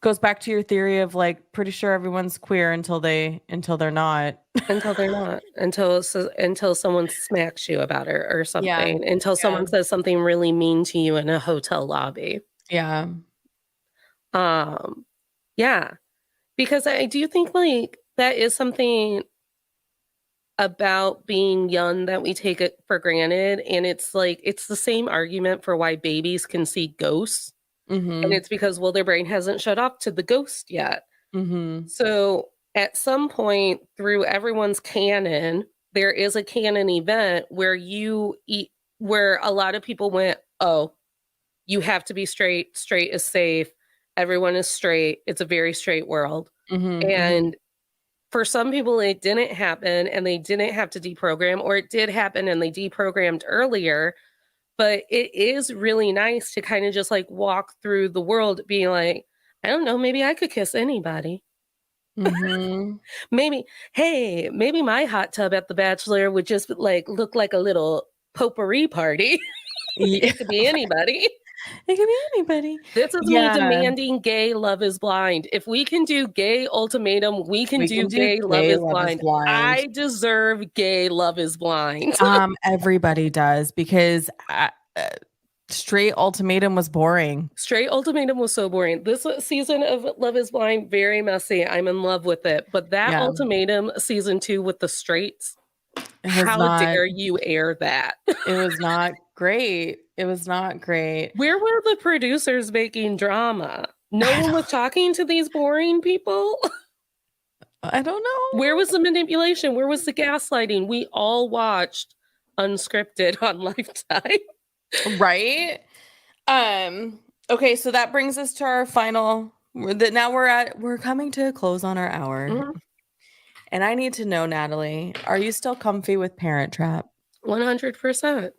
Goes back to your theory of like pretty sure everyone's queer until they're not. Until they're not. Until someone smacks you about it or something. Yeah. Until someone says something really mean to you in a hotel lobby. Yeah. Yeah. Because I do think like that is something about being young that we take it for granted. And it's like it's the same argument for why babies can see ghosts. And it's because, well, their brain hasn't shut off to the ghost yet. So at some point through everyone's canon, there is a canon event where where a lot of people went, oh, you have to be straight. Straight is safe. Everyone is straight. It's a very straight world. And for some people, it didn't happen and they didn't have to deprogram, or it did happen and they deprogrammed earlier. But it is really nice to kind of just like walk through the world being like, I don't know, maybe I could kiss anybody. Maybe my hot tub at the Bachelor would just like look like a little potpourri party. It could be anybody. It could be anybody. This is me demanding gay Love is Blind. If we can do gay ultimatum, we can do gay Love is Blind. I deserve gay Love is Blind. Everybody does, because straight ultimatum was boring. Straight ultimatum was so boring. This season of Love is Blind, very messy. I'm in love with it. But that ultimatum season 2 with the straights, how dare you air that? It was not great. It was not great. Where were the producers making drama? No one was talking to these boring people. I don't know. Where was the manipulation? Where was the gaslighting? We all watched unscripted on Lifetime. Right? Okay, so that brings us to our final. Now we're coming to a close on our hour. And I need to know, Natalie, are you still comfy with Parent Trap? 100%.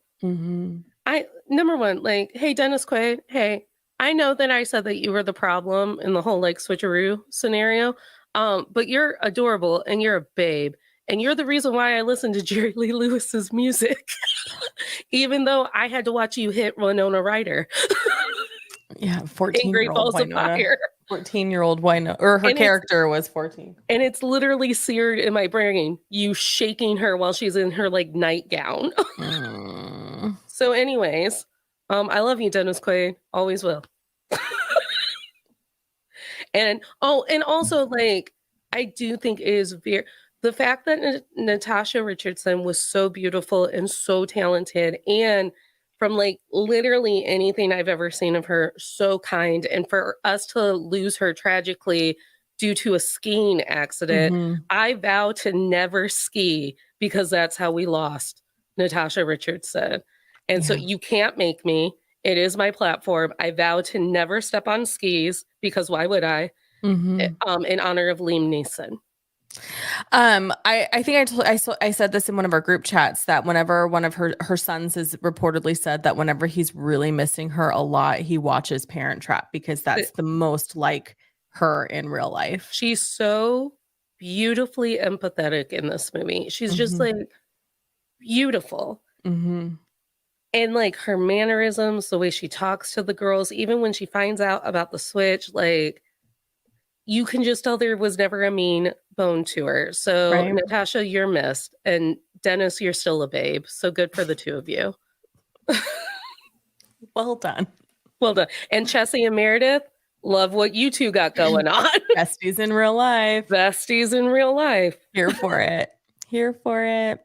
Number one, like, hey, Dennis Quaid, hey, I know that I said that you were the problem in the whole like switcheroo scenario, but you're adorable and you're a babe. And you're the reason why I listen to Jerry Lee Lewis's music, even though I had to watch you hit Winona Ryder. Yeah, 14-year-old Winona. 14-year-old Winona, or her character was 14. And it's literally seared in my brain, you shaking her while she's in her like nightgown. So anyways, I love you, Dennis Quaid. Always will. And also like, I do think it is the fact that Natasha Richardson was so beautiful and so talented, and from like literally anything I've ever seen of her, so kind. And for us to lose her tragically due to a skiing accident, I vow to never ski, because that's how we lost Natasha Richardson. And so you can't make me. It is my platform. I vow to never step on skis, because why would I? In honor of Liam Neeson. I think I said this in one of our group chats, that whenever one of her sons has reportedly said that whenever he's really missing her a lot, he watches Parent Trap, because that's the most like her in real life. She's so beautifully empathetic in this movie. She's just like beautiful. And like her mannerisms, the way she talks to the girls, even when she finds out about the switch, like you can just tell there was never a mean bone to her. So Natasha, you're missed. And Dennis, you're still a babe. So good for the two of you. Well done. Well done. And Chessie and Meredith, love what you two got going on. Besties in real life. Besties in real life. Here for it. Here for it.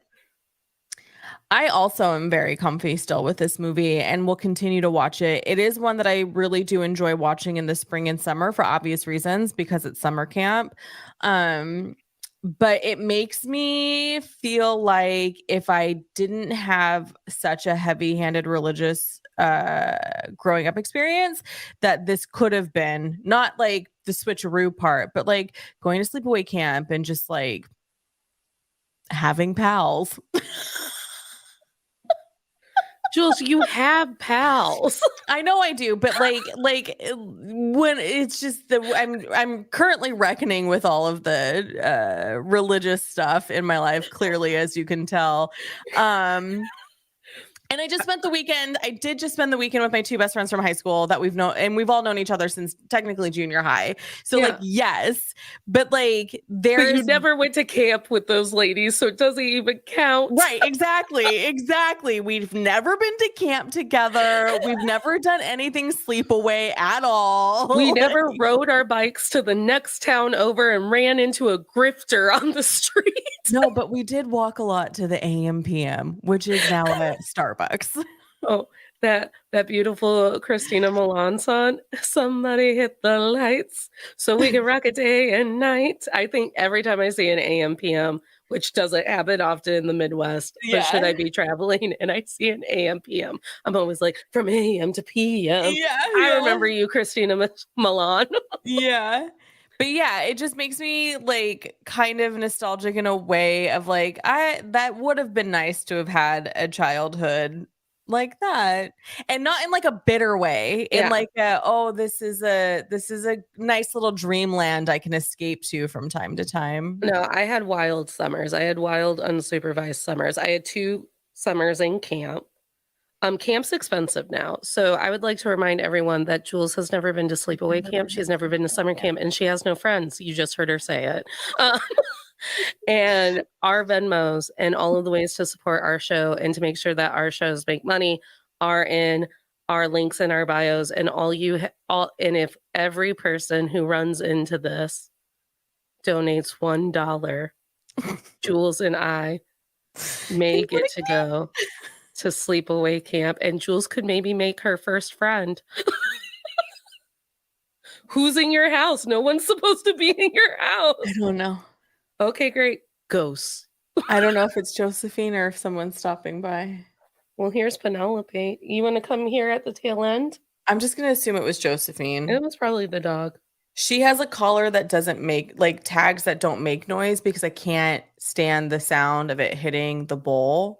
I also am very comfy still with this movie and will continue to watch it. It is one that I really do enjoy watching in the spring and summer for obvious reasons, because it's summer camp. But it makes me feel like if I didn't have such a heavy-handed religious growing up experience, that this could have been not like the switcheroo part, but like going to sleepaway camp and just like having pals. Jules, you have pals. I know I do, but like when it's just I'm currently reckoning with all of the religious stuff in my life, clearly, as you can tell. And I just spent the weekend. I did just spend the weekend with my two best friends from high school that we've known, and we've all known each other since technically junior high. So like, yes, but like But you never went to camp with those ladies, so it doesn't even count. Right, exactly. We've never been to camp together. We've never done anything sleepaway at all. We never rode our bikes to the next town over and ran into a grifter on the street. No, but we did walk a lot to the AM PM, which is now at Starbucks. Oh, that beautiful Christina Milian song, "Somebody Hit the Lights so we can rock it day and night." I think every time I see an AM PM, which doesn't happen often in the Midwest, but should I be traveling and I see an AM PM, I'm always like, from AM to PM. I remember you, Christina Milian. Yeah. But yeah, it just makes me like kind of nostalgic in a way of like, that would have been nice to have had a like that, and not in like a bitter way, in like this is a nice little dreamland I can escape to from time to time. No, I had wild summers. I had wild unsupervised summers. I had 2 summers in camp. Camp's expensive now, so I would like to remind everyone that Jules has never been to sleepaway camp. She's never been to summer camp, and she has no friends. You just heard her say it. And our Venmos and all of the ways to support our show and to make sure that our shows make money are in our links in our bios. And and if every person who runs into this donates $1, Jules and I may get to go to sleepaway camp, and Jules could maybe make her first friend. Who's in your house? No one's supposed to be in your house. I don't know. Okay, great. Ghosts. I don't know if it's Josephine or if someone's stopping by. Well, here's Penelope. You want to come here at the tail end? I'm just going to assume it was Josephine. It was probably the dog. She has a collar that doesn't make, like, tags that don't make noise because I can't stand the sound of it hitting the bowl.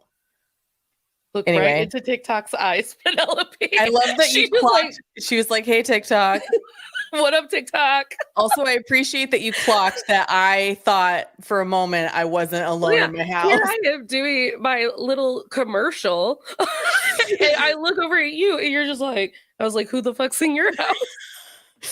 Look right into TikTok's eyes, Penelope. I love that you clocked. She was like, "Hey, TikTok." What up, TikTok? Also, I appreciate that you clocked that I thought for a moment I wasn't alone in my house. Here I am doing my little commercial. And I look over at you and you're just like, I was like, who the fuck's in your house? We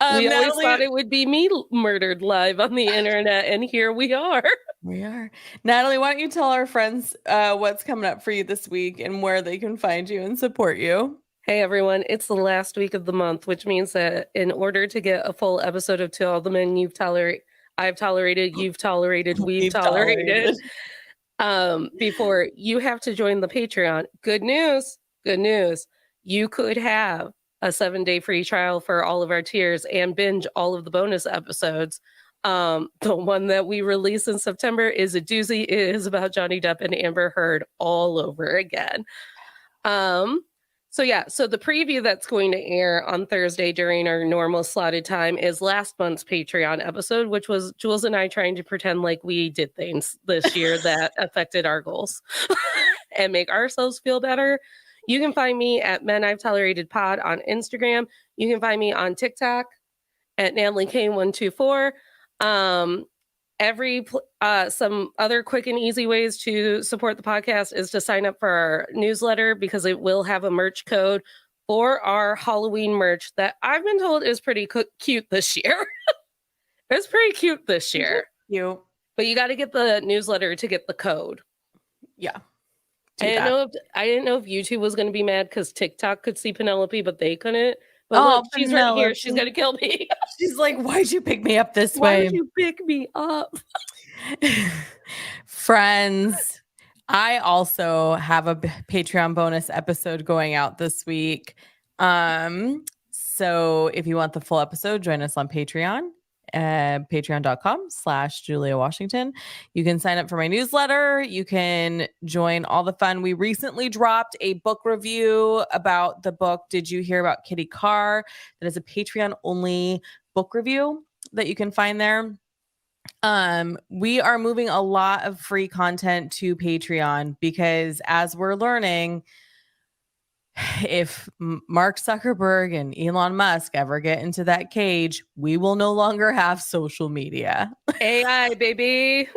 Natalie, always thought it would be me murdered live on the internet, and here we are. We are. Natalie, why don't you tell our friends what's coming up for you this week and where they can find you and support you? Hey everyone, it's the last week of the month, which means that in order to get a full episode of To All the Men I've tolerated, you've tolerated, we've tolerated, before, you have to join the Patreon. Good news. You could have a 7-day free trial for all of our tiers and binge all of the bonus episodes. The one that we release in September is a doozy. It is about Johnny Depp and Amber Heard all over again. So the preview that's going to air on Thursday during our normal slotted time is last month's Patreon episode, which was Jules and I trying to pretend like we did things this year that affected our goals and make ourselves feel better. You can find me at Men I've Tolerated Pod on Instagram. You can find me on TikTok at Natalie K124. Some other quick and easy ways to support the podcast is to sign up for our newsletter, because it will have a merch code for our Halloween merch that I've been told is pretty cute this year. It's pretty cute this year. You, but you got to get the newsletter to get the code. Yeah. I didn't know if YouTube was going to be mad because TikTok could see Penelope, but they couldn't. But look, she's right here. She's going to kill me. She's like, why'd you pick me up this way? Why did you pick me up? Friends, I also have a Patreon bonus episode going out this week. So if you want the full episode, join us on Patreon. Patreon.com/Julia Washington. You can sign up for my newsletter. You can join all the fun. We recently dropped a book review about the book Did You Hear About Kitty Carr? That is a Patreon only book review that you can find there. We are moving a lot of free content to Patreon because, as we're learning, if Mark Zuckerberg and Elon Musk ever get into that cage, we will no longer have social media. AI, baby.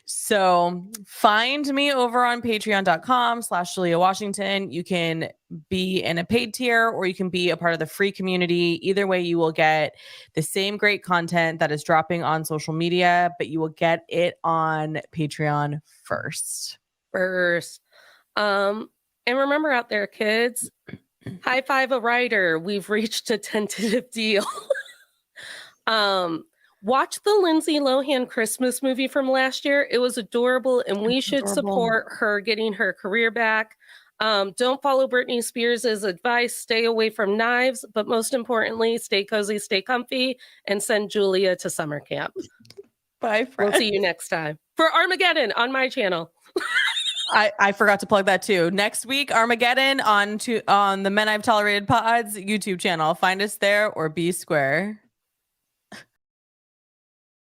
So find me over on patreon.com/Julia Washington. You can be in a paid tier or you can be a part of the free community. Either way, you will get the same great content that is dropping on social media, but you will get it on Patreon first. And remember out there, kids, high five a writer. We've reached a tentative deal. Watch the Lindsay Lohan Christmas movie from last year. It was adorable, and we should support her getting her career back. Don't follow Britney Spears' advice. Stay away from knives, but most importantly, stay cozy, stay comfy, and send Julia to summer camp. Bye, friends. We'll see you next time for Armageddon on my channel. I forgot to plug that too. Next week, Armageddon on the Men I've Tolerated Pods YouTube channel. Find us there or be square.